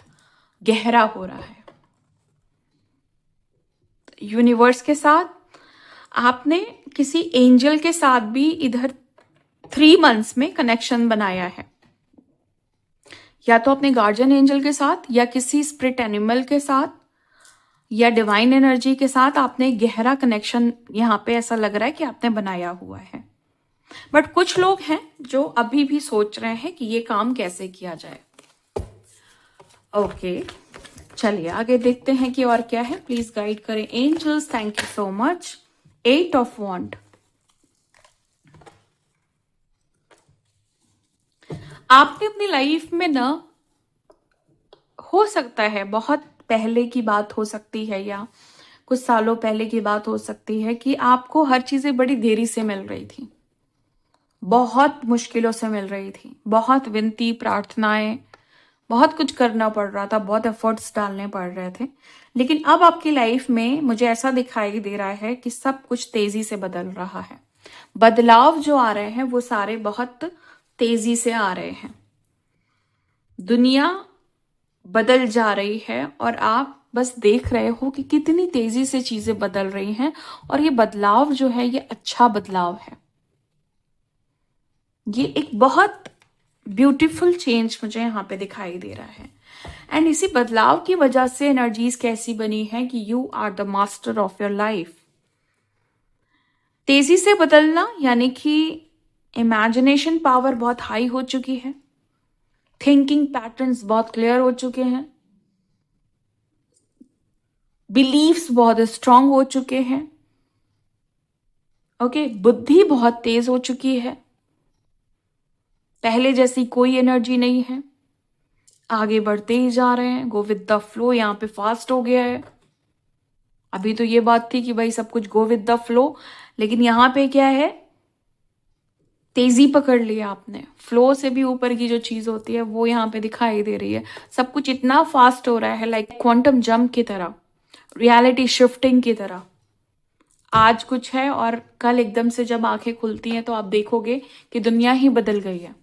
गहरा हो रहा है यूनिवर्स के साथ। आपने किसी एंजल के साथ भी इधर 3 मंथ्स में कनेक्शन बनाया है, या तो अपने गार्जियन एंजल के साथ, या किसी स्पिरिट एनिमल के साथ, या डिवाइन एनर्जी के साथ आपने गहरा कनेक्शन यहाँ पे ऐसा लग रहा है कि आपने बनाया हुआ है। बट कुछ लोग हैं जो अभी भी सोच रहे हैं कि ये काम कैसे किया जाए। ओके, चलिए आगे देखते हैं कि और क्या है। प्लीज गाइड करें angels, thank you so much. 8 of wand. आपने अपनी लाइफ में ना, हो सकता है बहुत पहले की बात हो सकती है या कुछ सालों पहले की बात हो सकती है, कि आपको हर चीजें बड़ी देरी से मिल रही थी, बहुत मुश्किलों से मिल रही थी, बहुत विनती प्रार्थनाएं, बहुत कुछ करना पड़ रहा था, बहुत एफर्ट्स डालने पड़ रहे थे। लेकिन अब आपकी लाइफ में मुझे ऐसा दिखाई दे रहा है कि सब कुछ तेजी से बदल रहा है। बदलाव जो आ रहे हैं वो सारे बहुत तेजी से आ रहे हैं। दुनिया बदल जा रही है और आप बस देख रहे हो कि कितनी तेजी से चीजें बदल रही हैं, और ये बदलाव जो है ये अच्छा बदलाव है। ये एक बहुत ब्यूटीफुल चेंज मुझे यहाँ पे दिखाई दे रहा है। एंड इसी बदलाव की वजह से एनर्जीज कैसी बनी है कि you are the master of your life. तेजी से बदलना यानी कि इमेजिनेशन पावर बहुत हाई हो चुकी है, थिंकिंग पैटर्न्स बहुत क्लियर हो चुके हैं, बिलीफ्स बहुत स्ट्रांग हो चुके हैं। ओके, बुद्धि बहुत तेज हो चुकी है, पहले जैसी कोई एनर्जी नहीं है, आगे बढ़ते ही जा रहे हैं, गो विद द फ्लो यहाँ पे फास्ट हो गया है। अभी तो ये बात थी कि भाई सब कुछ गो विद द फ्लो, लेकिन यहाँ पे क्या है, तेजी पकड़ लिया आपने। फ्लो से भी ऊपर की जो चीज होती है वो यहाँ पे दिखाई दे रही है। सब कुछ इतना फास्ट हो रहा है, लाइक क्वांटम जंप की तरह, रियलिटी शिफ्टिंग की तरह। आज कुछ है और कल एकदम से जब आंखें खुलती हैं तो आप देखोगे कि दुनिया ही बदल गई है।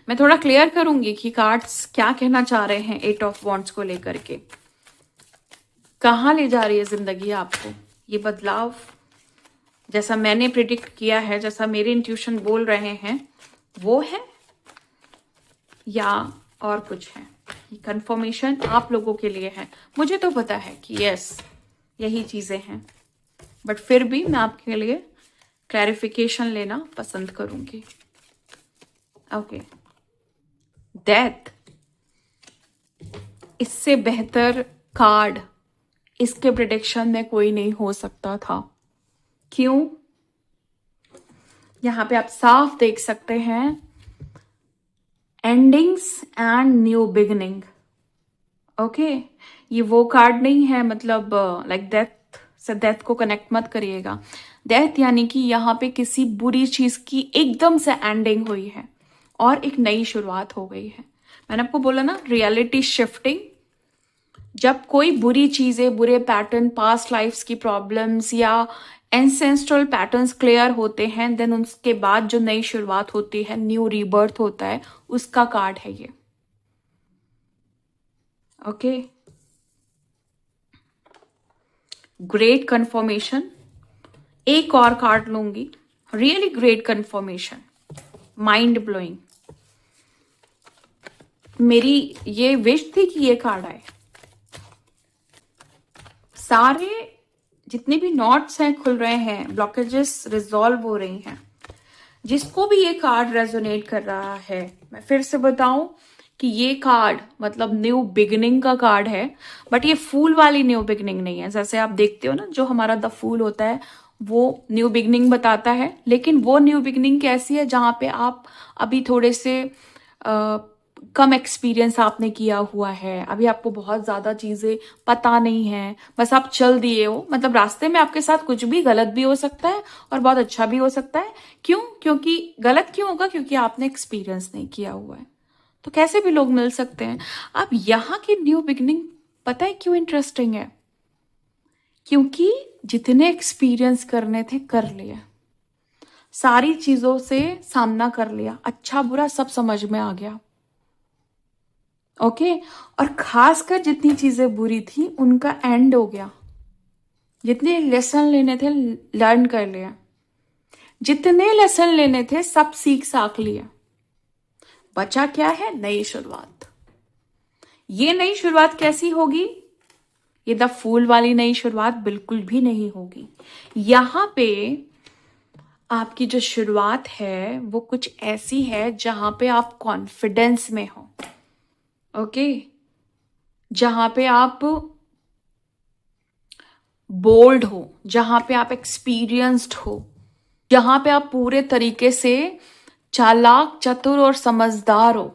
मैं थोड़ा क्लियर करूंगी कि कार्ड्स क्या कहना चाह रहे हैं 8 ऑफ वॉन्ड्स को लेकर के। कहाँ ले जा रही है जिंदगी आपको ये बदलाव? जैसा मैंने प्रिडिक्ट किया है, जैसा मेरे इंट्यूशन बोल रहे हैं वो है, या और कुछ है? ये कंफर्मेशन आप लोगों के लिए है। मुझे तो पता है कि यस यही चीजें हैं, बट फिर भी मैं आपके लिए क्लैरिफिकेशन लेना पसंद करूंगी। Okay, death. इससे बेहतर कार्ड इसके प्रिडिक्शन में कोई नहीं हो सकता था। क्यों? यहां पे आप साफ देख सकते हैं, endings and new beginning. Okay, ये वो कार्ड नहीं है, मतलब लाइक डेथ से डेथ को कनेक्ट मत करिएगा। डेथ यानी कि यहाँ पे किसी बुरी चीज की एकदम से एंडिंग हुई है और एक नई शुरुआत हो गई है। मैंने आपको बोला ना, रियलिटी शिफ्टिंग। जब कोई बुरी चीजें, बुरे पैटर्न, पास्ट लाइफ्स की प्रॉब्लम्स या एंसेस्ट्रल पैटर्न्स क्लियर होते हैं, देन उसके बाद जो नई शुरुआत होती है, न्यू रीबर्थ होता है, उसका कार्ड है ये। Okay, great confirmation. एक और कार्ड लूंगी, really great confirmation, mind blowing. मेरी ये विश थी कि ये कार्ड आए। सारे जितने भी नॉट्स हैं खुल रहे हैं, ब्लॉकेजेस रिजॉल्व हो रही हैं। जिसको भी ये कार्ड रेजोनेट कर रहा है, मैं फिर से बताऊं कि ये कार्ड मतलब न्यू बिगिनिंग का कार्ड है, बट ये फूल वाली न्यू बिगिनिंग नहीं है। जैसे आप देखते हो ना, जो हमारा द फूल होता है वो न्यू बिगिनिंग बताता है, लेकिन वो न्यू बिगिनिंग कैसी है, जहां पे आप अभी थोड़े से कम एक्सपीरियंस आपने किया हुआ है, अभी आपको बहुत ज्यादा चीजें पता नहीं है, बस आप चल दिए हो। मतलब रास्ते में आपके साथ कुछ भी गलत भी हो सकता है और बहुत अच्छा भी हो सकता है। क्यों? क्योंकि गलत क्यों होगा? क्योंकि आपने एक्सपीरियंस नहीं किया हुआ है। तो कैसे भी लोग मिल सकते हैं। अब यहाँ की न्यू बिगिनिंग पता है क्यों इंटरेस्टिंग है? क्योंकि जितने एक्सपीरियंस करने थे कर लिए, सारी चीजों से सामना कर लिया, अच्छा बुरा सब समझ में आ गया। ओके, और खासकर जितनी चीजें बुरी थी उनका एंड हो गया। जितने लेसन लेने थे लर्न कर लिया, जितने लेसन लेने थे सब सीख साख लिए। बचा क्या है? नई शुरुआत। ये नई शुरुआत कैसी होगी? ये द फूल वाली नई शुरुआत बिल्कुल भी नहीं होगी। यहां पे आपकी जो शुरुआत है वो कुछ ऐसी है जहां पे आप कॉन्फिडेंस में हो। ओके, जहां पे आप बोल्ड हो, जहां पे आप एक्सपीरियंस्ड हो, जहां पे आप पूरे तरीके से चालाक, चतुर और समझदार हो।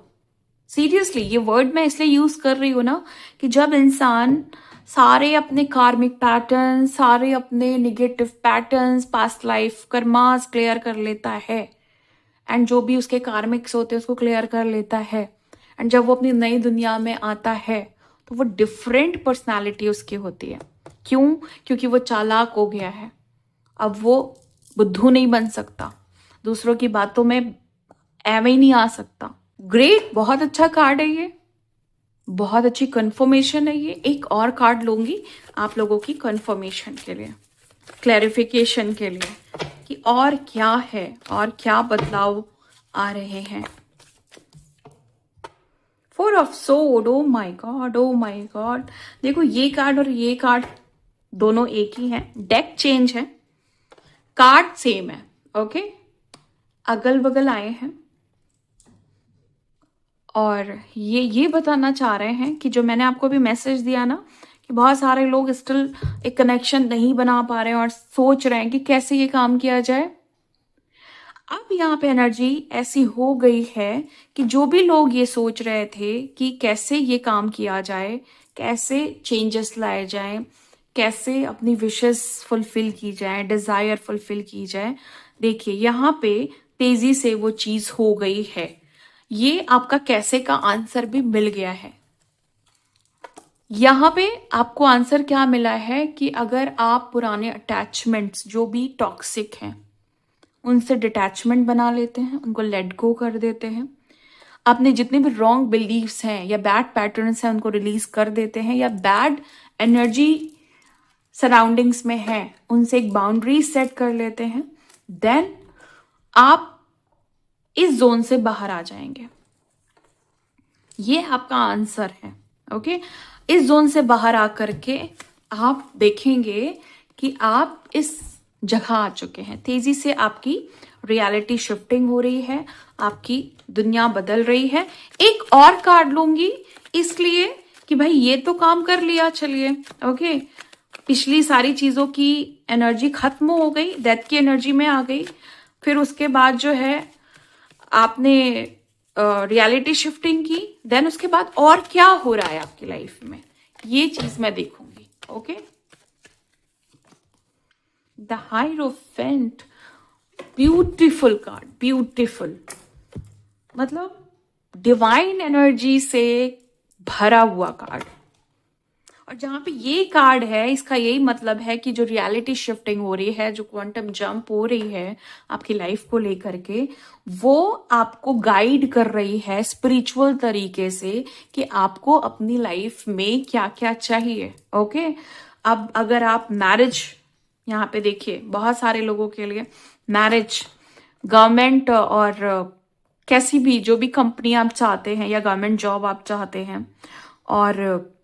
सीरियसली ये वर्ड मैं इसलिए यूज कर रही हूं ना, कि जब इंसान सारे अपने कार्मिक पैटर्न, सारे अपने negative patterns, past life karmas clear कर लेता है, एंड जो भी उसके कार्मिक्स होते हैं उसको क्लियर कर लेता है, एंड जब वो अपनी नई दुनिया में आता है तो वो डिफरेंट पर्सनालिटी उसकी होती है। क्यों? क्योंकि वो चालाक हो गया है। अब वो बुद्धू नहीं बन सकता, दूसरों की बातों में एवं ही नहीं आ सकता। ग्रेट, बहुत अच्छा कार्ड है ये, बहुत अच्छी कंफर्मेशन है ये। एक और कार्ड लूंगी आप लोगों की कंफर्मेशन के लिए, क्लैरिफिकेशन के लिए, कि और क्या है और क्या बदलाव आ रहे हैं। फोर ऑफ सोड, oh my God, oh my God. देखो ये कार्ड और ये कार्ड दोनों एक ही हैं, डेक चेंज है, कार्ड सेम है। ओके, अगल बगल आए हैं और ये बताना चाह रहे हैं कि जो मैंने आपको अभी मैसेज दिया ना, कि बहुत सारे लोग स्टिल एक कनेक्शन नहीं बना पा रहे हैं और सोच रहे हैं कि कैसे ये काम किया जाए। अब यहाँ पे एनर्जी ऐसी हो गई है कि जो भी लोग ये सोच रहे थे कि कैसे ये काम किया जाए, कैसे चेंजेस लाए जाए, कैसे अपनी विशेस फुलफिल की जाए, डिजायर फुलफिल की जाए, देखिए यहाँ पे तेजी से वो चीज हो गई है। ये आपका कैसे का आंसर भी मिल गया है। यहाँ पे आपको आंसर क्या मिला है कि अगर आप पुराने अटैचमेंट्स जो भी टॉक्सिक हैं उनसे डिटैचमेंट बना लेते हैं, उनको लेट गो कर देते हैं, अपने जितने भी रॉन्ग बिलीव्स हैं या बैड पैटर्न्स हैं उनको रिलीज कर देते हैं, या बैड एनर्जी सराउंडिंग्स में है उनसे एक बाउंड्री सेट कर लेते हैं, देन आप इस जोन से बाहर आ जाएंगे। ये आपका आंसर है। ओके, इस जोन से बाहर आकर के आप देखेंगे कि आप इस जगह आ चुके हैं। तेजी से आपकी रियलिटी शिफ्टिंग हो रही है, आपकी दुनिया बदल रही है। एक और कार्ड लूंगी इसलिए कि भाई ये तो काम कर लिया, चलिए ओके, पिछली सारी चीजों की एनर्जी खत्म हो गई, डेथ की एनर्जी में आ गई। फिर उसके बाद जो है आपने रियलिटी शिफ्टिंग की, देन उसके बाद और क्या हो रहा है आपकी लाइफ में, ये चीज मैं देखूंगी। Okay, the hierophant, beautiful card, beautiful, मतलब डिवाइन एनर्जी से भरा हुआ कार्ड। और जहां पे ये कार्ड है, इसका यही मतलब है कि जो रियलिटी शिफ्टिंग हो रही है, जो क्वांटम जंप हो रही है आपकी लाइफ को लेकर के, वो आपको गाइड कर रही है स्पिरिचुअल तरीके से कि आपको अपनी लाइफ में क्या क्या चाहिए। ओके, अब अगर आप मैरिज, यहाँ पे देखिए बहुत सारे लोगों के लिए मैरिज, गवर्नमेंट और कैसी भी जो भी कंपनी आप चाहते हैं या गवर्नमेंट जॉब आप चाहते हैं, और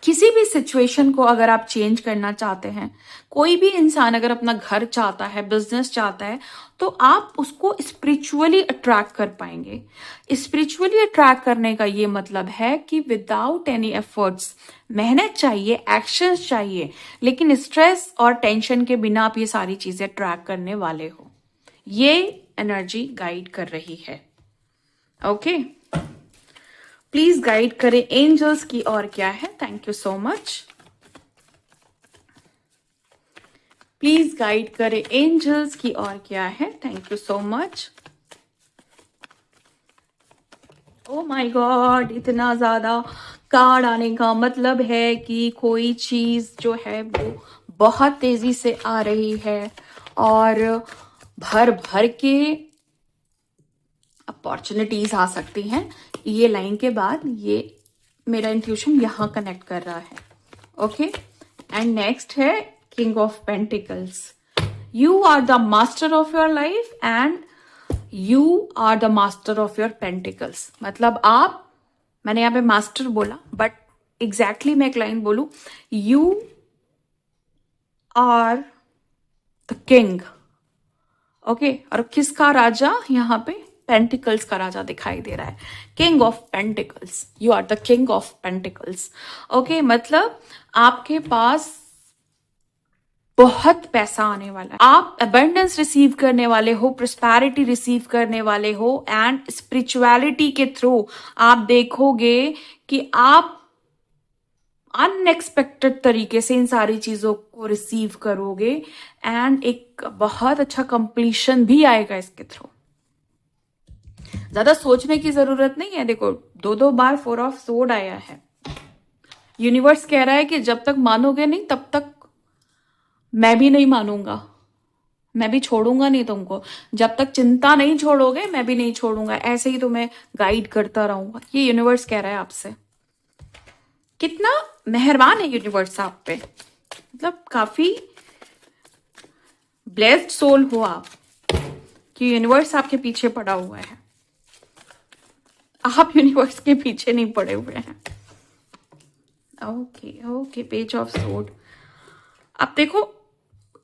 किसी भी सिचुएशन को अगर आप चेंज करना चाहते हैं, कोई भी इंसान अगर अपना घर चाहता है, बिजनेस चाहता है, तो आप उसको स्पिरिचुअली अट्रैक्ट कर पाएंगे। स्पिरिचुअली अट्रैक्ट करने का ये मतलब है कि विदाउट एनी एफर्ट्स, मेहनत चाहिए, एक्शंस चाहिए, लेकिन स्ट्रेस और टेंशन के बिना आप ये सारी चीजें अट्रैक्ट करने वाले हो। ये एनर्जी गाइड कर रही है। ओके, प्लीज गाइड करें एंजल्स की और क्या है। Thank you so much. Please guide करें एंजल्स की और क्या है। Thank you so much. Oh my God, इतना ज्यादा कार्ड आने का मतलब है कि कोई चीज जो है वो बहुत तेजी से आ रही है और भर भर के अपॉर्चुनिटीज आ सकती हैं। ये लाइन के बाद ये मेरा इंट्यूशन यहां कनेक्ट कर रहा है। ओके, एंड नेक्स्ट है king of pentacles. You are the master of your life and you are the master of your pentacles. मतलब आप, मैंने यहां पे मास्टर बोला, बट एग्जैक्टली मैं एक लाइन बोलू, you are the king. Okay, और किसका राजा यहां पे? पेंटिकल्स का राजा दिखाई दे रहा है, king of pentacles. You are the king of pentacles. Okay, मतलब आपके पास बहुत पैसा आने वाला है, आप अबंडेंस रिसीव करने वाले हो, प्रोस्पैरिटी रिसीव करने वाले हो, एंड स्पिरिचुअलिटी के थ्रू आप देखोगे कि आप अनएक्सपेक्टेड तरीके से इन सारी चीजों को रिसीव करोगे, एंड एक बहुत अच्छा कंप्लीशन भी आएगा इसके थ्रू। ज्यादा सोचने की जरूरत नहीं है। देखो, दो बार 4 ऑफ सोर्ड आया है। यूनिवर्स कह रहा है कि जब तक मानोगे नहीं तब तक मैं भी नहीं मानूंगा, मैं भी छोड़ूंगा नहीं तुमको। जब तक चिंता नहीं छोड़ोगे मैं भी नहीं छोड़ूंगा, ऐसे ही तुम्हें गाइड करता रहूंगा। ये यूनिवर्स कह रहा है आपसे। कितना मेहरबान है यूनिवर्स आप पे, मतलब काफी ब्लेस्ड सोल हो आप कि यूनिवर्स आपके पीछे पड़ा हुआ है, आप यूनिवर्स के पीछे नहीं पड़े हुए हैं। Okay okay, page of sword. अब देखो,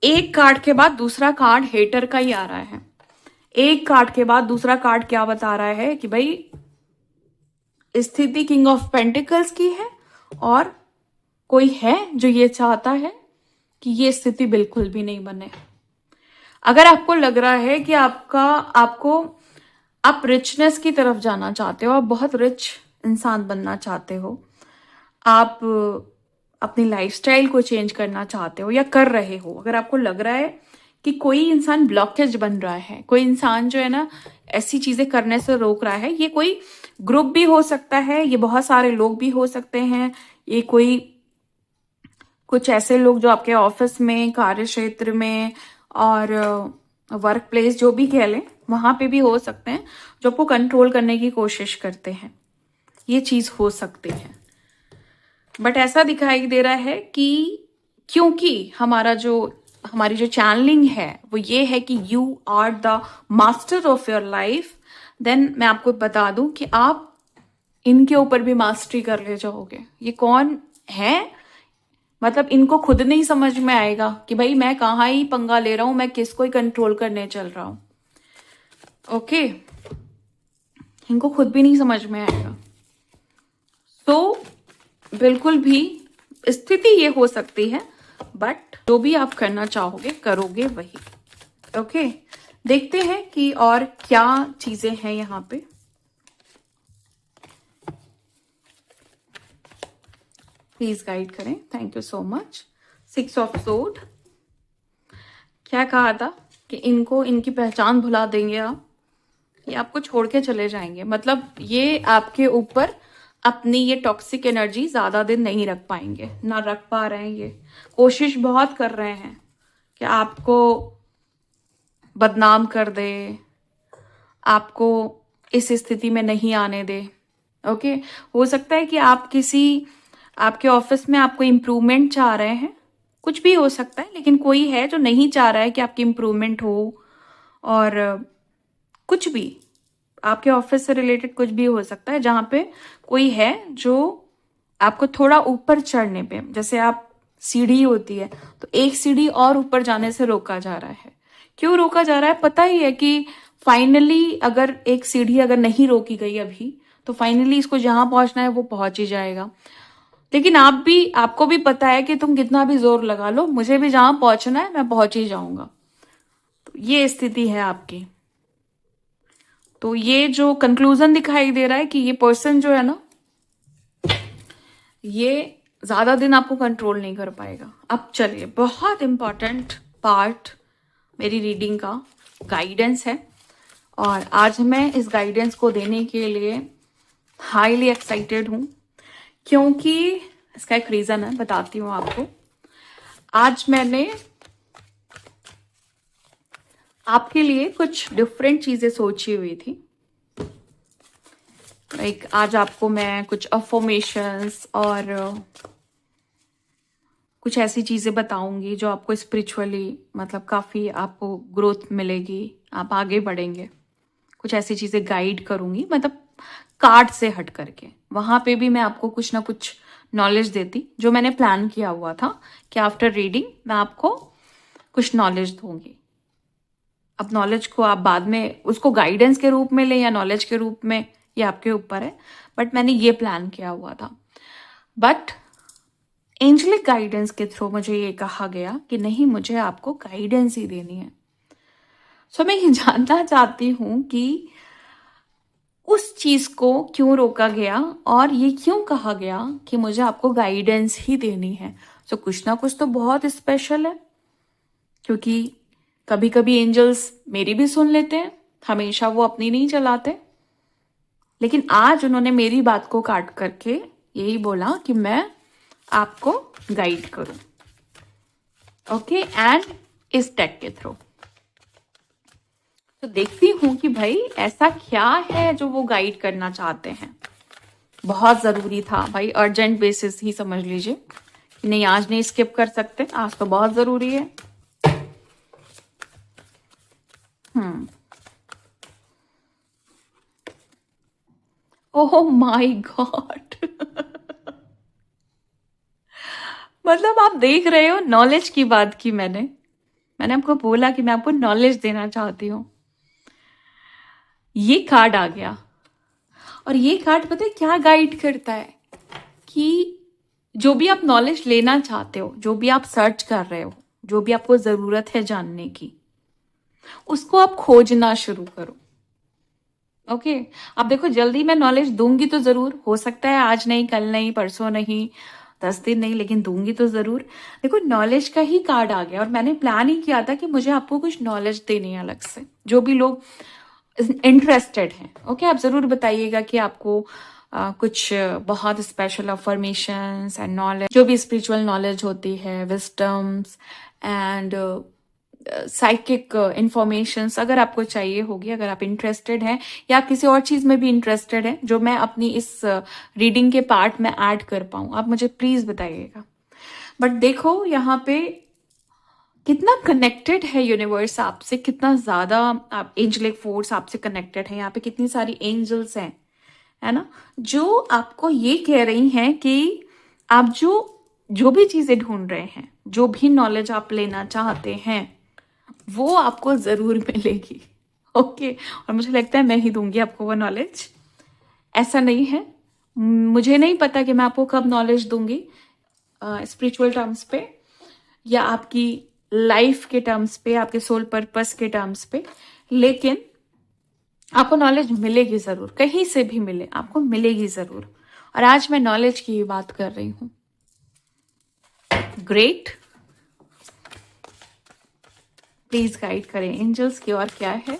एक कार्ड के बाद दूसरा कार्ड हेटर का ही आ रहा है। एक कार्ड के बाद दूसरा कार्ड क्या बता रहा है कि भाई स्थिति किंग ऑफ पेंटिकल्स की है, और कोई है जो ये चाहता है कि ये स्थिति बिल्कुल भी नहीं बने। अगर आपको लग रहा है कि आप रिचनेस की तरफ जाना चाहते हो, आप बहुत रिच इंसान बनना चाहते हो, आप अपनी लाइफस्टाइल को चेंज करना चाहते हो या कर रहे हो, अगर आपको लग रहा है कि कोई इंसान ब्लॉकेज बन रहा है, कोई इंसान जो है ना ऐसी चीजें करने से रोक रहा है, ये कोई ग्रुप भी हो सकता है, ये बहुत सारे लोग भी हो सकते हैं, ये कोई कुछ ऐसे लोग जो आपके ऑफिस में, कार्य क्षेत्र में और वर्क प्लेस जो भी कह लें वहां पे भी हो सकते हैं, जो आपको कंट्रोल करने की कोशिश करते हैं। ये चीज हो सकती है, बट ऐसा दिखाई दे रहा है कि क्योंकि हमारी जो चैनलिंग है वो ये है कि you are the master of your life, then मैं आपको बता दूं कि आप इनके ऊपर भी मास्टरी कर ले जाओगे। ये कौन है, मतलब इनको खुद नहीं समझ में आएगा कि भाई मैं कहाँ ही पंगा ले रहा हूं, मैं किसको ही कंट्रोल करने चल रहा हूं। ओके, इनको खुद भी नहीं समझ में आएगा। तो बिल्कुल भी स्थिति ये हो सकती है, बट जो भी आप करना चाहोगे करोगे वही। ओके, देखते हैं कि और क्या चीजें हैं यहाँ पे। प्लीज गाइड करें, thank you so much. 6 of sword, क्या कहा था कि इनको इनकी पहचान भुला देंगे आप, ये आपको छोड़ के चले जाएंगे। मतलब ये आपके ऊपर अपनी ये टॉक्सिक एनर्जी ज्यादा दिन नहीं रख पाएंगे, ना रख पा रहे हैं। ये कोशिश बहुत कर रहे हैं कि आपको बदनाम कर दे, आपको इस स्थिति में नहीं आने दे। ओके, हो सकता है कि आप आपके ऑफिस में आपको इम्प्रूवमेंट चाह रहे हैं, कुछ भी हो सकता है, लेकिन कोई है जो नहीं चाह रहा है कि आपकी इम्प्रूवमेंट हो। और कुछ भी आपके ऑफिस से रिलेटेड कुछ भी हो सकता है, जहां पे कोई है जो आपको थोड़ा ऊपर चढ़ने पे, जैसे आप सीढ़ी होती है तो एक सीढ़ी और ऊपर जाने से रोका जा रहा है। क्यों रोका जा रहा है? पता ही है कि फाइनली अगर एक सीढ़ी अगर नहीं रोकी गई अभी, तो फाइनली इसको जहां पहुंचना है वो पहुंच ही जाएगा। लेकिन आपको भी पता है कि तुम कितना भी जोर लगा लो, मुझे भी जहां पहुंचना है मैं पहुंच ही जाऊंगा। तो ये स्थिति है आपकी। तो ये जो कंक्लूजन दिखाई दे रहा है कि ये पर्सन जो है ना, ये ज्यादा दिन आपको कंट्रोल नहीं कर पाएगा। अब चलिए, बहुत इंपॉर्टेंट पार्ट मेरी रीडिंग का गाइडेंस है, और आज मैं इस गाइडेंस को देने के लिए हाईली एक्साइटेड हूं, क्योंकि इसका एक रीजन है, बताती हूँ आपको। आज मैंने आपके लिए कुछ डिफरेंट चीजें सोची हुई थी। लाइक आज आपको मैं कुछ अफर्मेशंस और कुछ ऐसी चीजें बताऊंगी जो आपको स्पिरिचुअली मतलब काफी आपको ग्रोथ मिलेगी, आप आगे बढ़ेंगे। कुछ ऐसी चीजें गाइड करूंगी, मतलब कार्ड से हट करके। वहां पे भी मैं आपको कुछ ना कुछ नॉलेज देती, जो मैंने प्लान किया हुआ था कि आफ्टर रीडिंग मैं आपको कुछ नॉलेज दूंगी। अब नॉलेज को आप बाद में उसको गाइडेंस के रूप में ले या नॉलेज के रूप में, ये आपके ऊपर है, बट मैंने ये प्लान किया हुआ था। बट एंजलिक गाइडेंस के थ्रू मुझे ये कहा गया कि नहीं, मुझे आपको गाइडेंस ही देनी है। सो मैं ये जानना चाहती हूं कि उस चीज को क्यों रोका गया और ये क्यों कहा गया कि मुझे आपको गाइडेंस ही देनी है। सो कुछ ना कुछ तो बहुत स्पेशल है, क्योंकि कभी कभी एंजल्स मेरी भी सुन लेते हैं, हमेशा वो अपनी नहीं चलाते। लेकिन आज उन्होंने मेरी बात को काट करके यही बोला कि मैं आपको गाइड करूं। ओके, एंड इस टेक के थ्रू तो देखती हूं कि भाई ऐसा क्या है जो वो गाइड करना चाहते हैं। बहुत जरूरी था भाई, अर्जेंट बेसिस ही समझ लीजिए, नहीं आज नहीं स्किप कर सकते, आज तो बहुत जरूरी है। ओह माय गॉड मतलब आप देख रहे हो, नॉलेज की बात की मैंने आपको बोला कि मैं आपको नॉलेज देना चाहती हूँ। ये कार्ड आ गया, और ये कार्ड पता है क्या गाइड करता है? कि जो भी आप नॉलेज लेना चाहते हो, जो भी आप सर्च कर रहे हो, जो भी आपको जरूरत है जानने की, उसको आप खोजना शुरू करो। ओके, अब देखो, जल्दी मैं नॉलेज दूंगी तो जरूर, हो सकता है आज नहीं, कल नहीं, परसों नहीं, 10 दिन नहीं, लेकिन दूंगी तो जरूर। देखो, नॉलेज का ही कार्ड आ गया, और मैंने प्लान ही किया था कि मुझे आपको कुछ नॉलेज देनी है अलग से। जो भी लोग इंटरेस्टेड हैं, ओके, आप जरूर बताइएगा कि आपको कुछ बहुत स्पेशल अफर्मेशंस एंड नॉलेज, जो भी स्पिरिचुअल नॉलेज होती है, विजडम्स एंड साइकिक इंफॉर्मेशंस अगर आपको चाहिए होगी, अगर आप इंटरेस्टेड हैं या किसी और चीज में भी इंटरेस्टेड है जो मैं अपनी इस रीडिंग के पार्ट में ऐड कर पाऊं, आप मुझे प्लीज बताइएगा। बट देखो यहाँ पे कितना कनेक्टेड है यूनिवर्स आपसे, कितना ज्यादा आप एंजलिक फोर्स आपसे कनेक्टेड है। यहाँ पे कितनी सारी एंजल्स हैं, है ना, जो आपको ये कह रही हैं कि आप जो भी चीजें ढूंढ रहे हैं, जो भी नॉलेज आप लेना चाहते हैं, वो आपको जरूर मिलेगी। ओके और मुझे लगता है मैं ही दूंगी आपको वो नॉलेज। ऐसा नहीं है, मुझे नहीं पता कि मैं आपको कब नॉलेज दूंगी स्पिरिचुअल टर्म्स पे या आपकी लाइफ के टर्म्स पे, आपके सोल पर्पस के टर्म्स पे, लेकिन आपको नॉलेज मिलेगी जरूर, कहीं से भी मिले आपको मिलेगी जरूर। और आज मैं नॉलेज की ही बात कर रही हूं। ग्रेट, प्लीज गाइड करें एंजल्स की। और क्या है?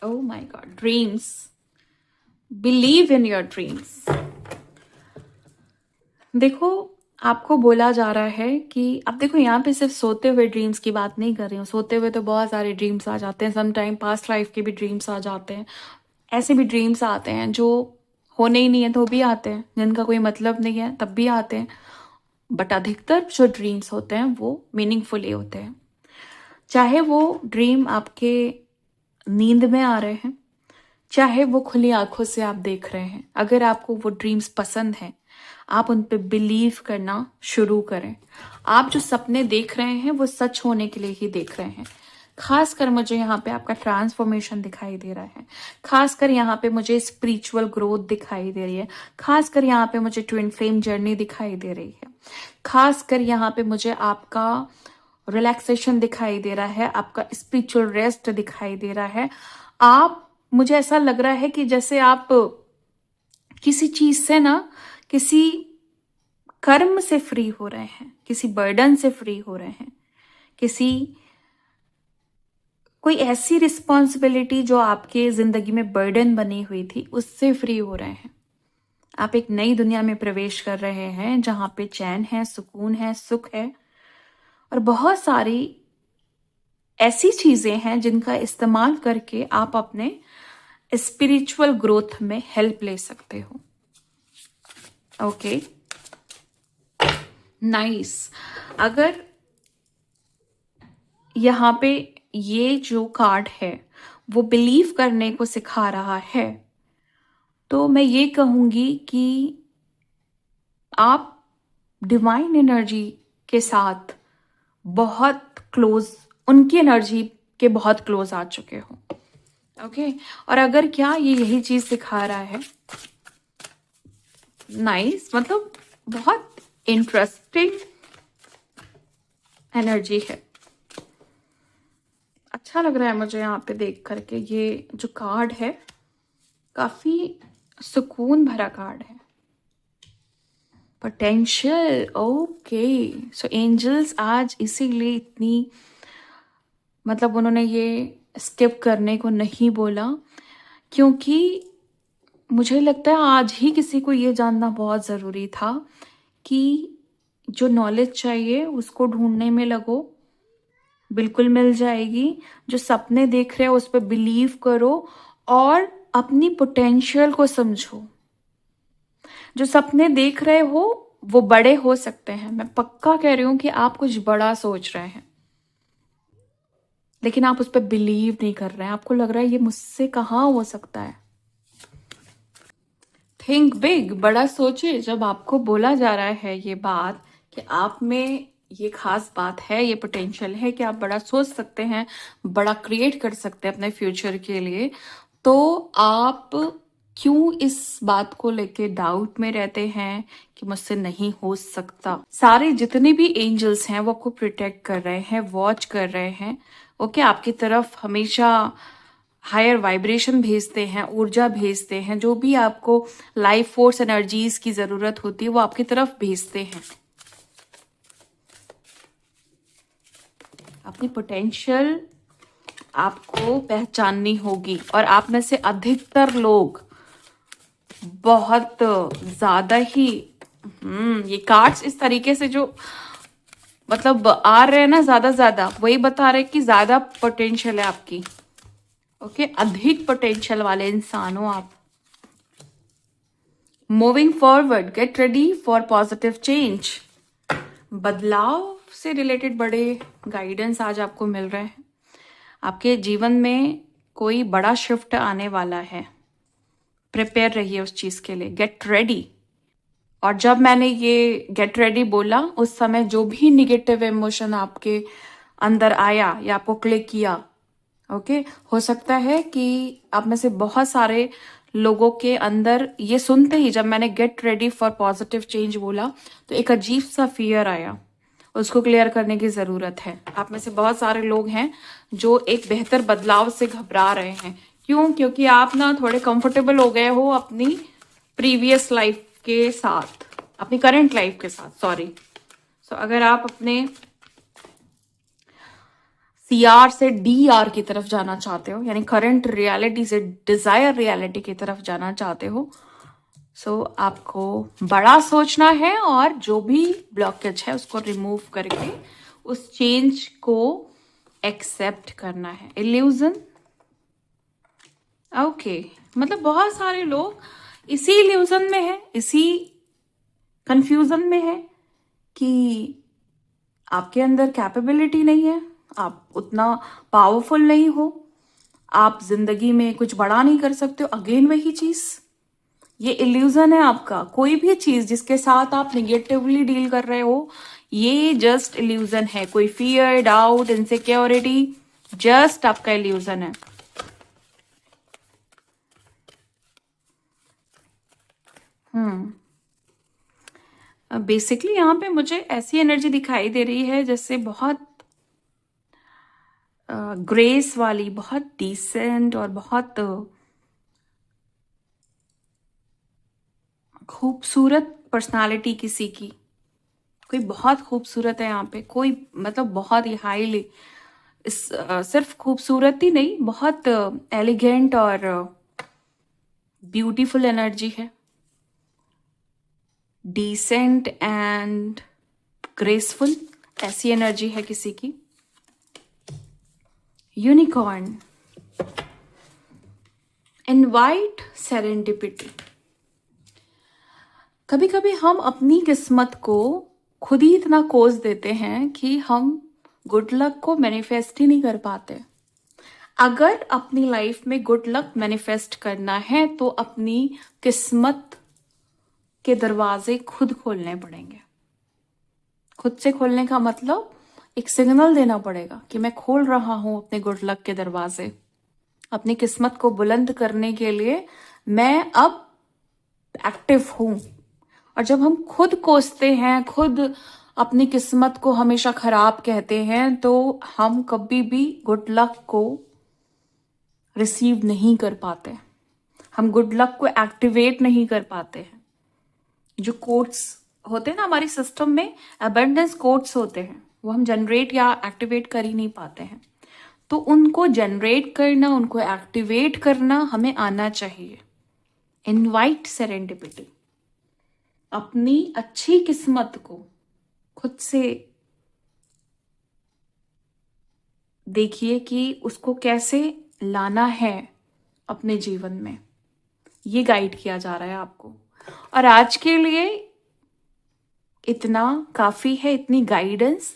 Oh my God, dreams, believe in your dreams. देखो, आपको बोला जा रहा है कि अब देखो, यहाँ पे सिर्फ सोते हुए ड्रीम्स की बात नहीं कर रही हूँ। सोते हुए तो बहुत सारे ड्रीम्स आ जाते हैं, सम टाइम पास्ट लाइफ के भी ड्रीम्स आ जाते हैं। ऐसे भी ड्रीम्स आते हैं जो होने ही नहीं है तो भी आते हैं, जिनका कोई मतलब नहीं है तब भी आते हैं। बट अधिकतर जो ड्रीम्स होते हैं वो मीनिंगफुल ही होते हैं। चाहे वो ड्रीम आपके नींद में आ रहे हैं, चाहे वो खुली आंखों से आप देख रहे हैं, अगर आपको वो ड्रीम्स पसंद हैं, आप उन पे बिलीव करना शुरू करें। आप जो सपने देख रहे हैं वो सच होने के लिए ही देख रहे हैं। खासकर मुझे यहाँ पे आपका ट्रांसफॉर्मेशन दिखाई दे रहा है, खासकर यहाँ पे मुझे स्पिरिचुअल ग्रोथ दिखाई दे रही है, खासकर यहाँ पे मुझे ट्विन फ्लेम जर्नी दिखाई दे रही है, खासकर यहाँ पे मुझे आपका रिलैक्सेशन दिखाई दे रहा है, आपका स्पिरिचुअल रेस्ट दिखाई दे रहा है। आप, मुझे ऐसा लग रहा है कि जैसे आप किसी चीज से ना, किसी कर्म से फ्री हो रहे हैं, किसी बर्डन से फ्री हो रहे हैं, किसी कोई ऐसी रिस्पॉन्सिबिलिटी जो आपके जिंदगी में बर्डन बनी हुई थी उससे फ्री हो रहे हैं। आप एक नई दुनिया में प्रवेश कर रहे हैं जहां पे चैन है, सुकून है, सुख है और बहुत सारी ऐसी चीजें हैं जिनका इस्तेमाल करके आप अपने स्पिरिचुअल ग्रोथ में हेल्प ले सकते हो। Okay, nice. अगर यहाँ पे ये जो कार्ड है वो बिलीव करने को सिखा रहा है, तो मैं ये कहूंगी कि आप डिवाइन एनर्जी के साथ बहुत क्लोज, उनकी एनर्जी के बहुत क्लोज आ चुके हो। ओके, और अगर क्या ये यही चीज सिखा रहा है, नाइस, मतलब बहुत इंटरेस्टिंग एनर्जी है। अच्छा लग रहा है मुझे यहाँ पे देख करके। ये जो कार्ड है काफी सुकून भरा कार्ड है। Potential, okay. सो एंजल्स आज इसीलिए इतनी, मतलब उन्होंने ये स्किप करने को नहीं बोला, क्योंकि मुझे लगता है आज ही किसी को ये जानना बहुत ज़रूरी था कि जो नॉलेज चाहिए उसको ढूंढने में लगो, बिल्कुल मिल जाएगी। जो सपने देख रहे हो उस पर बिलीव करो और अपनी पोटेंशियल को समझो। जो सपने देख रहे हो वो बड़े हो सकते हैं, मैं पक्का कह रही हूं कि आप कुछ बड़ा सोच रहे हैं, लेकिन आप उस पर बिलीव नहीं कर रहे हैं। आपको लग रहा है ये मुझसे कहाँ हो सकता है। थिंक बिग, बड़ा सोचे। जब आपको बोला जा रहा है ये बात कि आप में ये खास बात है, ये पोटेंशियल है कि आप बड़ा सोच सकते हैं, बड़ा क्रिएट कर सकते हैं अपने फ्यूचर के लिए, तो आप क्यों इस बात को लेके डाउट में रहते हैं कि मुझसे नहीं हो सकता। सारे जितने भी एंजल्स हैं वो आपको प्रोटेक्ट कर रहे हैं, वॉच कर रहे हैं। ओके, आपकी तरफ हमेशा हायर वाइब्रेशन भेजते हैं, ऊर्जा भेजते हैं। जो भी आपको लाइफ फोर्स एनर्जीज की जरूरत होती है वो आपकी तरफ भेजते हैं। अपनी पोटेंशियल आपको पहचाननी होगी, और आप में से अधिकतर लोग बहुत ज्यादा ही ये कार्ड्स इस तरीके से जो मतलब आ रहे हैं ना, ज्यादा वही बता रहे कि ज्यादा पोटेंशियल है आपकी। ओके, अधिक पोटेंशियल वाले इंसान हो आप। Moving forward, get ready for positive change. बदलाव से रिलेटेड बड़े गाइडेंस आज आपको मिल रहे हैं। आपके जीवन में कोई बड़ा शिफ्ट आने वाला है, प्रिपेयर रहिए उस चीज के लिए। गेट रेडी, और जब मैंने ये गेट रेडी बोला उस समय जो भी निगेटिव इमोशन आपके अंदर आया या आपको क्लिक किया, ओके, हो सकता है कि आप में से बहुत सारे लोगों के अंदर ये सुनते ही जब मैंने get ready for positive change बोला तो एक अजीब सा फियर आया, उसको क्लियर करने की जरूरत है। आप में से बहुत सारे लोग हैं जो एक बेहतर बदलाव से घबरा रहे हैं। क्यों? क्योंकि आप ना थोड़े कंफर्टेबल हो गए हो अपनी प्रीवियस लाइफ के साथ, अपनी करंट लाइफ के साथ, सॉरी। सो अगर आप अपने CR से DR की तरफ जाना चाहते हो, यानी करंट रियलिटी से डिजायर रियलिटी की तरफ जाना चाहते हो, सो आपको बड़ा सोचना है और जो भी ब्लॉकेज है उसको रिमूव करके उस चेंज को एक्सेप्ट करना है। इल्यूजन, ओके, मतलब बहुत सारे लोग इसी इल्यूजन में है, इसी कंफ्यूजन में है कि आपके अंदर कैपेबिलिटी नहीं है, आप उतना पावरफुल नहीं हो, आप जिंदगी में कुछ बड़ा नहीं कर सकते हो। अगेन वही चीज, ये इल्यूजन है आपका। कोई भी चीज जिसके साथ आप निगेटिवली डील कर रहे हो, ये जस्ट इल्यूजन है। कोई फियर, डाउट, इनसिक्योरिटी जस्ट आपका इल्यूजन है। बेसिकली यहाँ पे मुझे ऐसी एनर्जी दिखाई दे रही है जैसे बहुत ग्रेस वाली, बहुत डिसेंट और बहुत खूबसूरत पर्सनालिटी किसी की, कोई बहुत खूबसूरत है यहाँ पे, कोई मतलब बहुत ही हाईली, सिर्फ खूबसूरती नहीं, बहुत एलिगेंट और ब्यूटीफुल एनर्जी है, डिसेंट एंड ग्रेसफुल, ऐसी एनर्जी है किसी की। Unicorn, invite serendipity. कभी कभी हम अपनी किस्मत को खुद ही इतना कोस देते हैं कि हम गुड लक को मैनिफेस्ट ही नहीं कर पाते। अगर अपनी लाइफ में गुड लक मैनिफेस्ट करना है तो अपनी किस्मत के दरवाजे खुद खोलने पड़ेंगे। खुद से खोलने का मतलब एक सिग्नल देना पड़ेगा कि मैं खोल रहा हूं अपने गुड लक के दरवाजे। अपनी किस्मत को बुलंद करने के लिए मैं अब एक्टिव हूं। और जब हम खुद कोसते हैं, खुद अपनी किस्मत को हमेशा खराब कहते हैं, तो हम कभी भी गुड लक को रिसीव नहीं कर पाते, हम गुड लक को एक्टिवेट नहीं कर पाते हैं। जो कोड्स होते हैं ना हमारे सिस्टम में, अबंडेंस कोड्स होते हैं, वो हम जनरेट या एक्टिवेट कर ही नहीं पाते हैं। तो उनको जनरेट करना, उनको एक्टिवेट करना हमें आना चाहिए। इनवाइट सेरेंडिपिटी, अपनी अच्छी किस्मत को खुद से देखिए कि उसको कैसे लाना है अपने जीवन में, ये गाइड किया जा रहा है आपको। और आज के लिए इतना काफी है, इतनी गाइडेंस।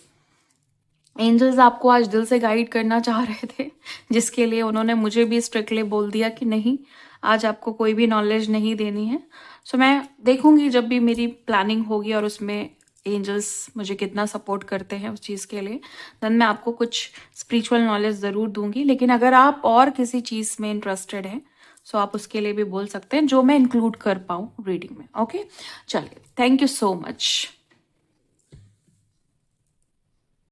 एंजल्स आपको आज दिल से गाइड करना चाह रहे थे, जिसके लिए उन्होंने मुझे भी स्ट्रिक्टली बोल दिया कि नहीं, आज आपको कोई भी नॉलेज नहीं देनी है। सो मैं देखूंगी जब भी मेरी प्लानिंग होगी और उसमें एंजल्स मुझे कितना सपोर्ट करते हैं उस चीज़ के लिए, देन मैं आपको कुछ स्पिरिचुअल नॉलेज ज़रूर दूंगी। लेकिन अगर आप और किसी चीज़ में इंटरेस्टेड हैं सो आप उसके लिए भी बोल सकते हैं, जो मैं इंक्लूड कर पाऊँ रीडिंग में। ओके, चलिए, थैंक यू सो मच।